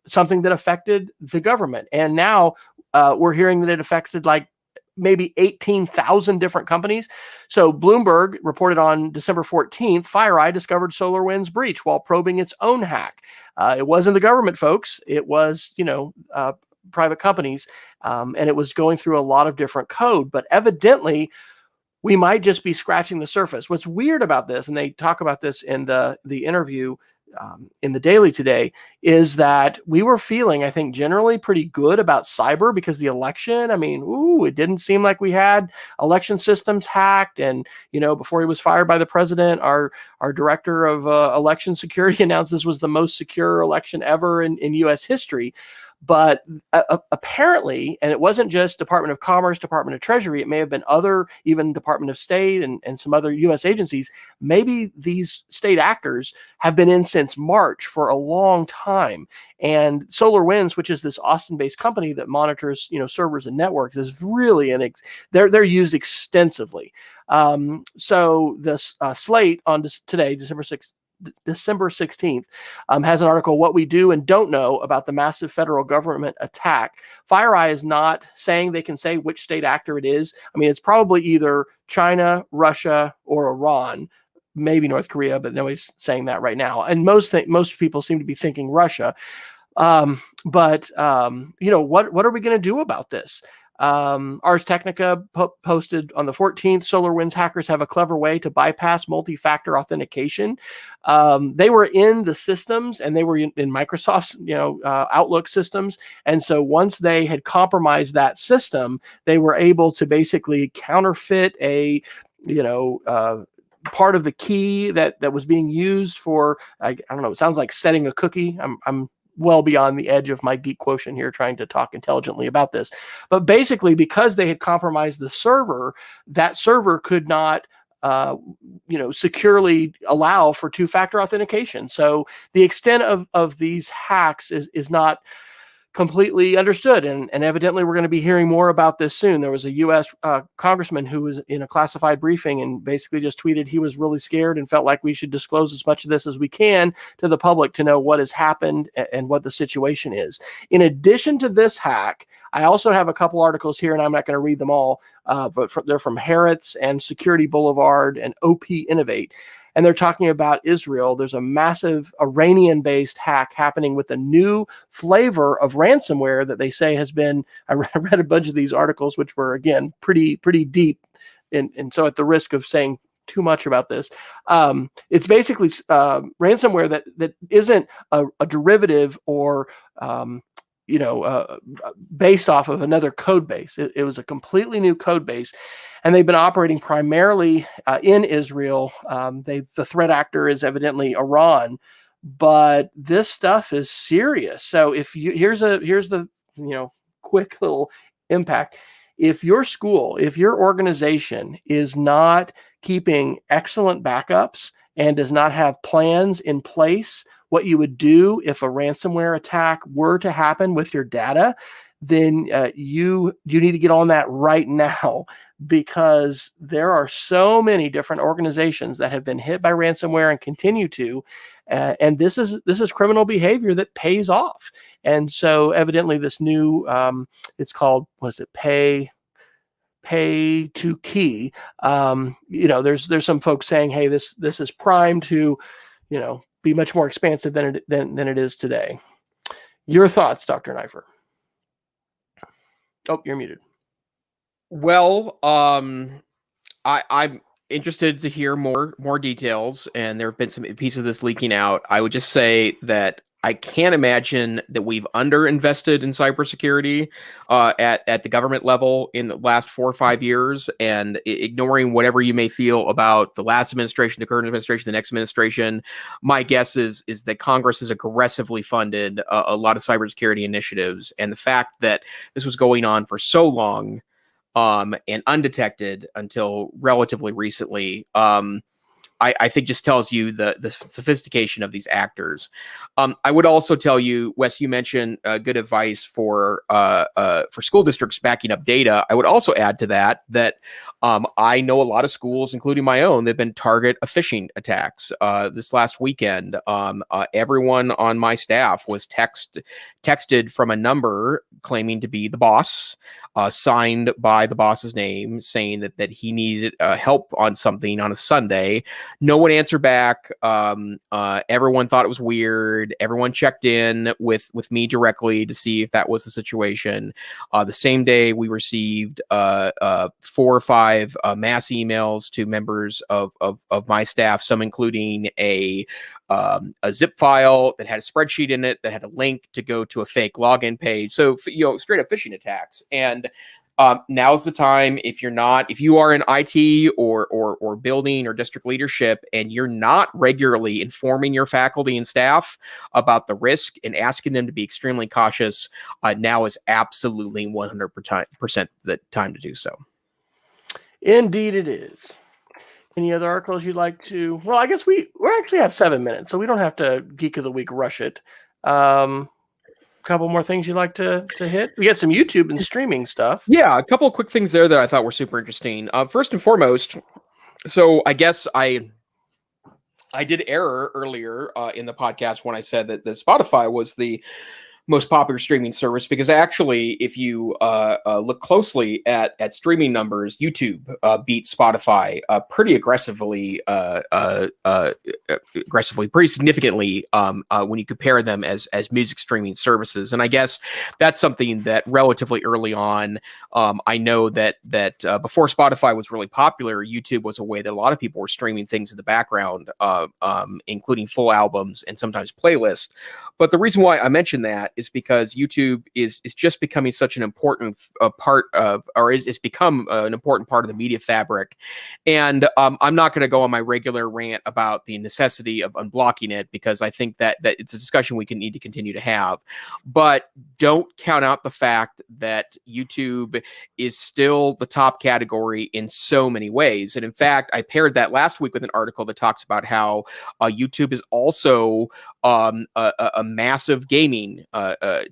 something that affected the government. And now we're hearing that it affected like maybe 18,000 different companies. So Bloomberg reported on December 14th, FireEye discovered SolarWinds breach while probing its own hack. It wasn't the government, folks. It was, private companies. And it was going through a lot of different code. But evidently, we might just be scratching the surface. What's weird about this, and they talk about this in the interview in the Daily today, is that we were feeling, I think, generally pretty good about cyber because the election, it didn't seem like we had election systems hacked. And, before he was fired by the president, our director of election security announced this was the most secure election ever in U.S. history. But apparently, and it wasn't just Department of Commerce, Department of Treasury, it may have been other, even Department of State and some other U.S. agencies. Maybe these state actors have been in since March for a long time. And SolarWinds, which is this Austin-based company that monitors, servers and networks, is really they're used extensively. So this Slate on today, December 16th, has an article, What We Do and Don't Know About the Massive Federal Government Attack. FireEye is not saying they can say which state actor it is. It's probably either China, Russia, or Iran, maybe North Korea, but nobody's saying that right now. And most people seem to be thinking Russia. But what are we going to do about this? Ars Technica posted on the 14th, SolarWinds hackers have a clever way to bypass multi-factor authentication. They were in the systems, and they were in Microsoft's, Outlook systems. And so once they had compromised that system, they were able to basically counterfeit a, part of the key that was being used for, I don't know, it sounds like setting a cookie. I'm well beyond the edge of my geek quotient here trying to talk intelligently about this. But basically, because they had compromised the server, that server could not securely allow for two-factor authentication. So the extent of these hacks is not completely understood. And evidently, we're going to be hearing more about this soon. There was a U.S. Congressman who was in a classified briefing and basically just tweeted he was really scared and felt like we should disclose as much of this as we can to the public to know what has happened and what the situation is. In addition to this hack, I also have a couple articles here, and I'm not going to read them all, but they're from Harrods and Security Boulevard and OP Innovate. And they're talking about Israel. There's a massive Iranian-based hack happening with a new flavor of ransomware that they say has been, I read a bunch of these articles, which were, again, pretty deep. And so at the risk of saying too much about this, it's basically ransomware that isn't a derivative or based off of another code base. It was a completely new code base, and they've been operating primarily in Israel. The threat actor is evidently Iran, but this stuff is serious. So here's the quick little impact. If your school, if your organization is not keeping excellent backups and does not have plans in place, what you would do if a ransomware attack were to happen with your data, then you need to get on that right now, because there are so many different organizations that have been hit by ransomware and continue to, and this is criminal behavior that pays off. And so evidently this new, it's called, what is it, pay to key. There's some folks saying, hey, this is primed to, be much more expansive than it is today. Your thoughts, Dr. Neiffer? Oh, you're muted.
Well, I'm interested to hear more details, and there have been some pieces of this leaking out. I would just say that I can't imagine that we've underinvested in cybersecurity at the government level in the last 4 or 5 years, and ignoring whatever you may feel about the last administration, the current administration, the next administration. My guess is that Congress has aggressively funded a lot of cybersecurity initiatives, and the fact that this was going on for so long and undetected until relatively recently, I think just tells you the sophistication of these actors. I would also tell you, Wes, you mentioned good advice for school districts backing up data. I would also add to that I know a lot of schools, including my own, they've been target of phishing attacks. This last weekend, everyone on my staff was texted from a number claiming to be the boss, signed by the boss's name, saying that he needed help on something on a Sunday. No one answered back. Everyone thought it was weird. Everyone checked in with me directly to see if that was the situation. The same day, we received 4 or 5 mass emails to members of my staff, some including a zip file that had a spreadsheet in it that had a link to go to a fake login page. So, straight up phishing attacks. And now's the time. If you are in IT or building or district leadership, and you're not regularly informing your faculty and staff about the risk and asking them to be extremely cautious, now is absolutely 100% the time to do so.
Indeed it is. Any other articles you'd like to? Well, I guess we actually have 7 minutes, so we don't have to Geek of the Week rush it. Couple more things you'd like to hit? We got some YouTube and streaming stuff.
Yeah, a couple of quick things there that I thought were super interesting. First and foremost, so I guess I did error earlier in the podcast when I said that Spotify was the most popular streaming service, because actually, if you look closely at streaming numbers, YouTube beats Spotify pretty aggressively, pretty significantly when you compare them as music streaming services. And I guess that's something that relatively early on, I know that before Spotify was really popular, YouTube was a way that a lot of people were streaming things in the background, including full albums and sometimes playlists. But the reason why I mentioned that is because YouTube is just becoming such an important part of, or is become an important part of the media fabric. And I'm not going to go on my regular rant about the necessity of unblocking it, because I think that it's a discussion we need to continue to have. But don't count out the fact that YouTube is still the top category in so many ways. And in fact, I paired that last week with an article that talks about how YouTube is also a massive gaming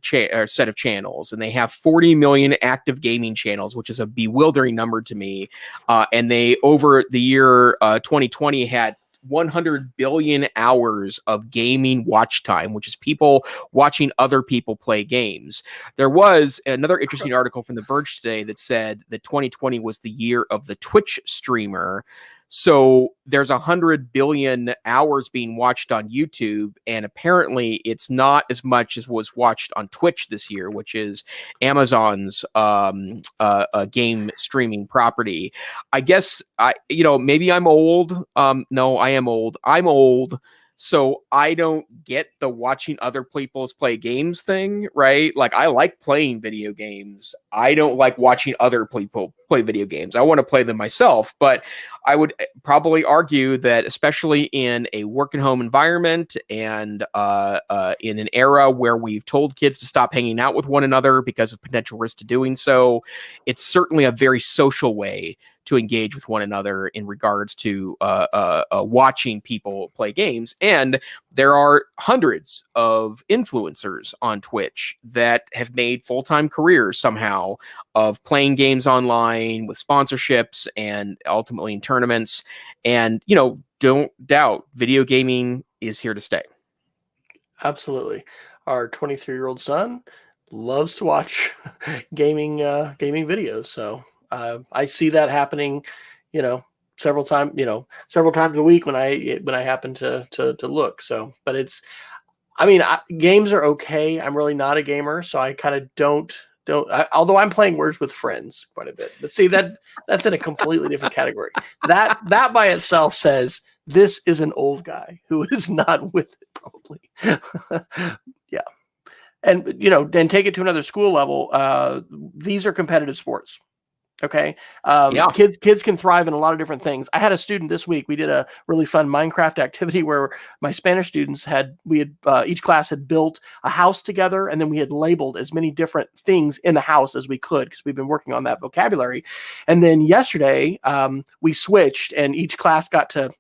set of channels, and they have 40 million active gaming channels, which is a bewildering number to me. And they, over the year 2020, had 100 billion hours of gaming watch time, which is people watching other people play games. There was another interesting article from The Verge today that said that 2020 was the year of the Twitch streamer. So there's 100 billion hours being watched on YouTube, and apparently it's not as much as was watched on Twitch this year, which is Amazon's game streaming property. I guess maybe I'm old. No, I am old. I'm old. So I don't get the watching other people's play games thing, right? Like, I like playing video games. I don't like watching other people play video games. I want to play them myself, but I would probably argue that, especially in a work and home environment, and in an era where we've told kids to stop hanging out with one another because of potential risk to doing so, it's certainly a very social way to engage with one another in regards to watching people play games. And there are hundreds of influencers on Twitch that have made full-time careers somehow of playing games online with sponsorships and ultimately in tournaments. And, don't doubt video gaming is here to stay.
Absolutely. Our 23-year-old son loves to watch gaming videos. So I see that happening, several times a week when I happen to look. So, but games are okay. I'm really not a gamer, so I kind of don't. Although I'm playing Words with Friends quite a bit, but see that's in a completely different category. That by itself says this is an old guy who is not with it, probably. Yeah, and then take it to another school level. These are competitive sports. Okay. Kids can thrive in a lot of different things. I had a student this week. We did a really fun Minecraft activity where my Spanish students each class had built a house together, and then we had labeled as many different things in the house as we could, because we've been working on that vocabulary. And then yesterday, we switched, and each class got to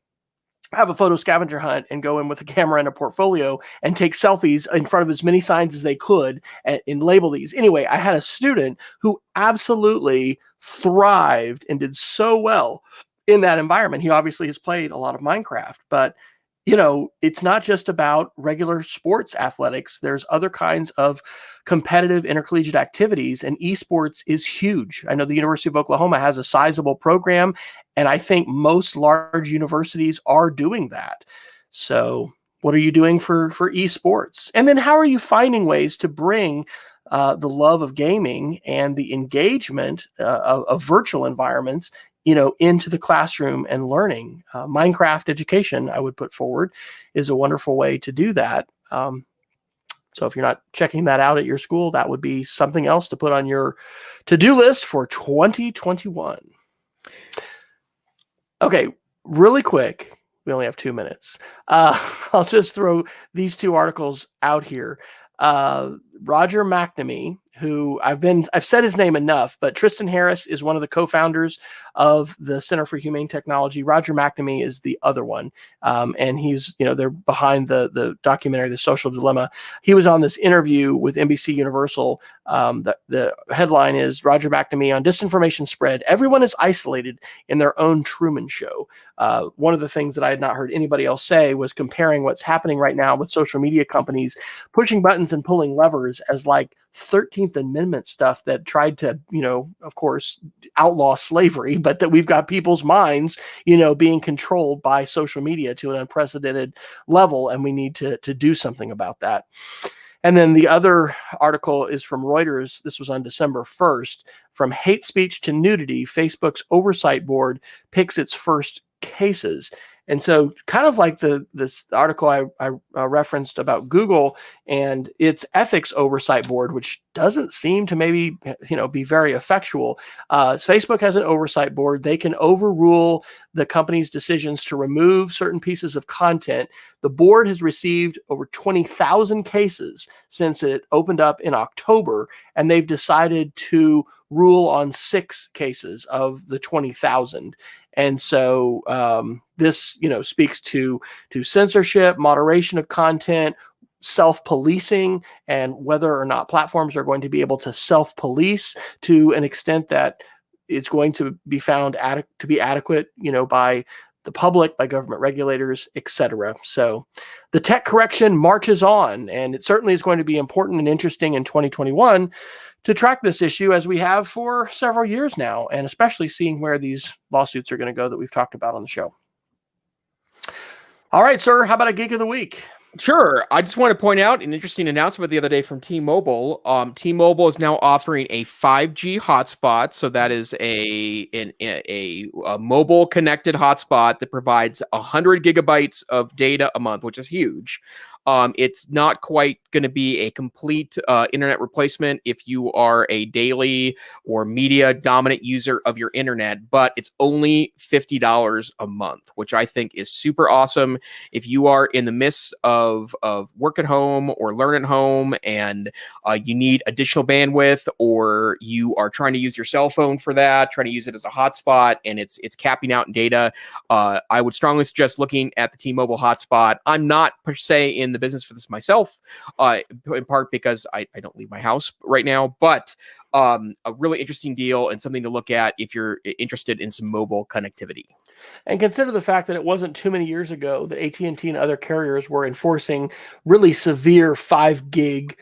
have a photo scavenger hunt and go in with a camera and a portfolio and take selfies in front of as many signs as they could and label these. Anyway, I had a student who absolutely thrived and did so well in that environment. He obviously has played a lot of Minecraft, but it's not just about regular sports athletics. There's other kinds of competitive intercollegiate activities, and esports is huge. I know the University of Oklahoma has a sizable program, and I think most large universities are doing that. So what are you doing for esports? And then how are you finding ways to bring the love of gaming and the engagement of virtual environments into the classroom and learning? Minecraft education, I would put forward, is a wonderful way to do that. So if you're not checking that out at your school, that would be something else to put on your to-do list for 2021. Okay, really quick. We only have 2 minutes. I'll just throw these two articles out here. Roger McNamee, who I've said his name enough, but Tristan Harris is one of the co-founders of the Center for Humane Technology. Roger McNamee is the other one. And he's, they're behind the documentary, The Social Dilemma. He was on this interview with NBC Universal. The headline is Roger McNamee on disinformation spread. Everyone is isolated in their own Truman Show. One of the things that I had not heard anybody else say was comparing what's happening right now with social media companies pushing buttons and pulling levers as like 13th Amendment stuff that tried to, of course, outlaw slavery, but that we've got people's minds, being controlled by social media to an unprecedented level, and we need to do something about that. And then the other article is from Reuters. This was on December 1st. From hate speech to nudity, Facebook's oversight board picks its first cases. And so kind of like this article I referenced about Google and its ethics oversight board, which doesn't seem to maybe, be very effectual. Facebook has an oversight board. They can overrule the company's decisions to remove certain pieces of content. The board has received over 20,000 cases since it opened up in October, and they've decided to rule on 6 cases of the 20,000. And so this, speaks to censorship, moderation of content, self-policing, and whether or not platforms are going to be able to self-police to an extent that it's going to be found to be adequate, by the public, by government regulators, etc. So the tech correction marches on, and it certainly is going to be important and interesting in 2021 to track this issue, as we have for several years now, and especially seeing where these lawsuits are going to go that we've talked about on the show. All right, sir, how about a Geek of the Week?
Sure. I just want to point out an interesting announcement the other day from T-Mobile. T-Mobile is now offering a 5G hotspot. So that is a mobile connected hotspot that provides 100 gigabytes of data a month, which is huge. It's not quite going to be a complete internet replacement if you are a daily or media dominant user of your internet, but it's only $50 a month, which I think is super awesome. If you are in the midst of work at home or learn at home and you need additional bandwidth, or you are trying to use your cell phone for that, trying to use it as a hotspot, and it's capping out in data, I would strongly suggest looking at the T-Mobile hotspot. I'm not per se in the business for this myself, in part because I don't leave my house right now, but a really interesting deal and something to look at if you're interested in some mobile connectivity.
And consider the fact that it wasn't too many years ago that AT&T and other carriers were enforcing really severe 5 gig,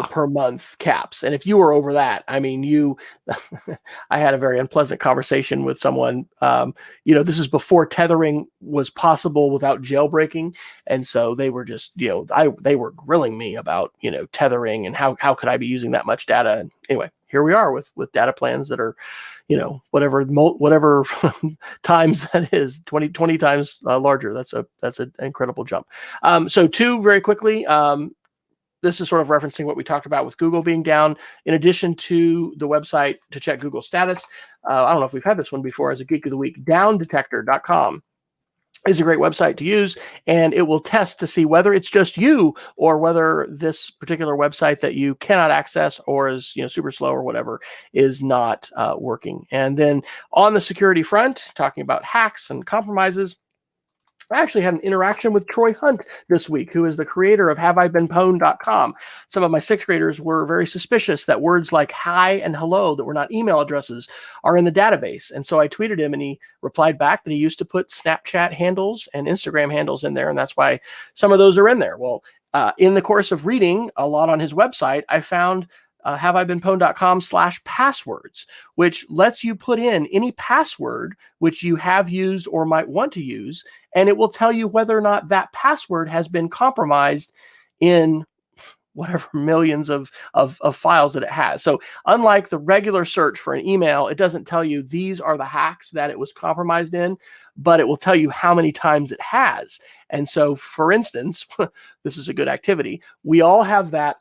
per month caps. And if you were over that, I mean, I had a very unpleasant conversation with someone. This is before tethering was possible without jailbreaking. And so they were just, they were grilling me about, tethering and how could I be using that much data? And anyway, here we are with data plans that are, whatever times that is, 20 times larger. That's an incredible jump. So two very quickly, this is sort of referencing what we talked about with Google being down. In addition to the website to check Google status, I don't know if we've had this one before as a Geek of the Week, downdetector.com is a great website to use, and it will test to see whether it's just you or whether this particular website that you cannot access or is super slow or whatever is not working. And then on the security front, talking about hacks and compromises, I actually had an interaction with Troy Hunt this week, who is the creator of HaveIBeenPwned.com. Some of my sixth graders were very suspicious that words like hi and hello that were not email addresses are in the database. And so I tweeted him, and he replied back that he used to put Snapchat handles and Instagram handles in there, and that's why some of those are in there. Well, in the course of reading a lot on his website, I found HaveIBeenPwned.com/passwords, which lets you put in any password which you have used or might want to use, and it will tell you whether or not that password has been compromised in whatever millions of files that it has. So unlike the regular search for an email, it doesn't tell you these are the hacks that it was compromised in, but it will tell you how many times it has. And so, for instance, this is a good activity. We all have that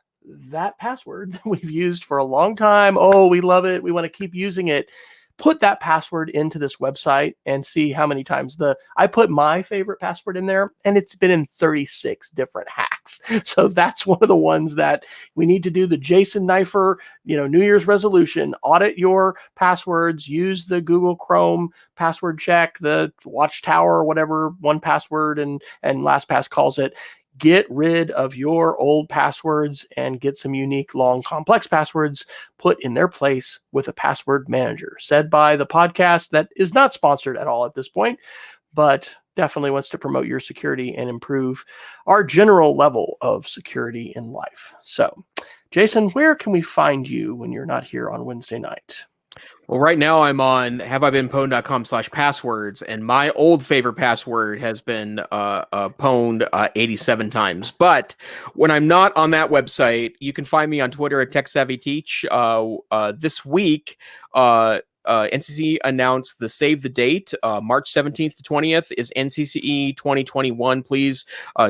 password that we've used for a long time. Oh, we love it. We want to keep using it. Put that password into this website and see how many times I put my favorite password in there, and it's been in 36 different hacks. So that's one of the ones that we need to do. The Jason Neiffer, New Year's resolution: audit your passwords, use the Google Chrome password check, the Watchtower, whatever 1Password and LastPass calls it. Get rid of your old passwords and get some unique, long, complex passwords put in their place with a password manager. Said by the podcast that is not sponsored at all at this point, but definitely wants to promote your security and improve our general level of security in life. So, Jason, where can we find you when you're not here on Wednesday night?
Well, right now I'm on HaveIBeenPwned.com/passwords, and my old favorite password has been pwned 87 times. But when I'm not on that website, you can find me on Twitter at TechSavvyTeach. This week, NCCE announced the save the date. March 17th to 20th is NCCE 2021. Please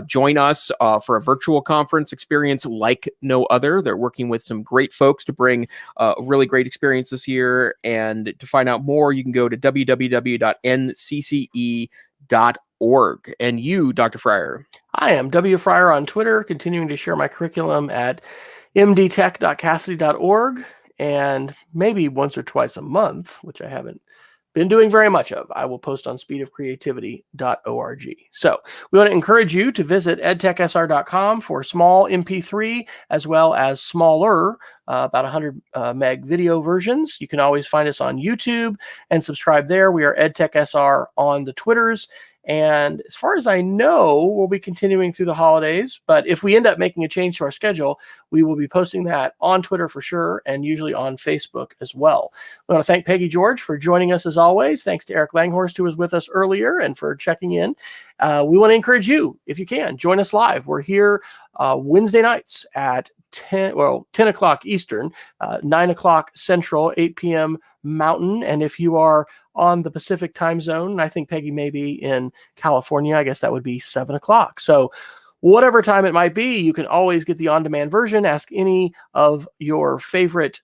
join us for a virtual conference experience like no other. They're working with some great folks to bring a really great experience this year. And to find out more, you can go to www.ncce.org. And you, Dr. Fryer?
I am W. Fryer on Twitter, continuing to share my curriculum at mdtech.cassidy.org. And maybe once or twice a month, which I haven't been doing very much of, I will post on speedofcreativity.org. So we want to encourage you to visit edtechsr.com for small MP3 as well as smaller, about 100 meg video versions. You can always find us on YouTube and subscribe there. We are EdTechSR on the Twitters. And as far as I know, we'll be continuing through the holidays. But if we end up making a change to our schedule, we will be posting that on Twitter for sure, and usually on Facebook as well. I want to thank Peggy George for joining us as always. Thanks to Eric Langhorst, who was with us earlier, and for checking in. We want to encourage you, if you can, join us live. We're here Wednesday nights at 10 o'clock Eastern, 9 o'clock Central, 8 p.m. Mountain. And if you are on the Pacific time zone, I think Peggy may be in California, I guess that would be 7 o'clock. So whatever time it might be, you can always get the on-demand version. Ask any of your favorite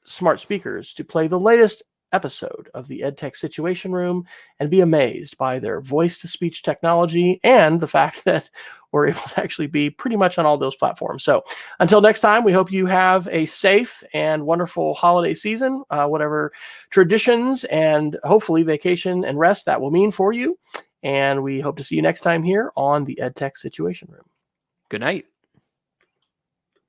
smart speakers to play the latest episode of the EdTech Situation Room and be amazed by their voice-to-speech technology and the fact that we're able to actually be pretty much on all those platforms. So until next time, we hope you have a safe and wonderful holiday season, whatever traditions and hopefully vacation and rest that will mean for you. And we hope to see you next time here on the EdTech Situation Room.
Good night.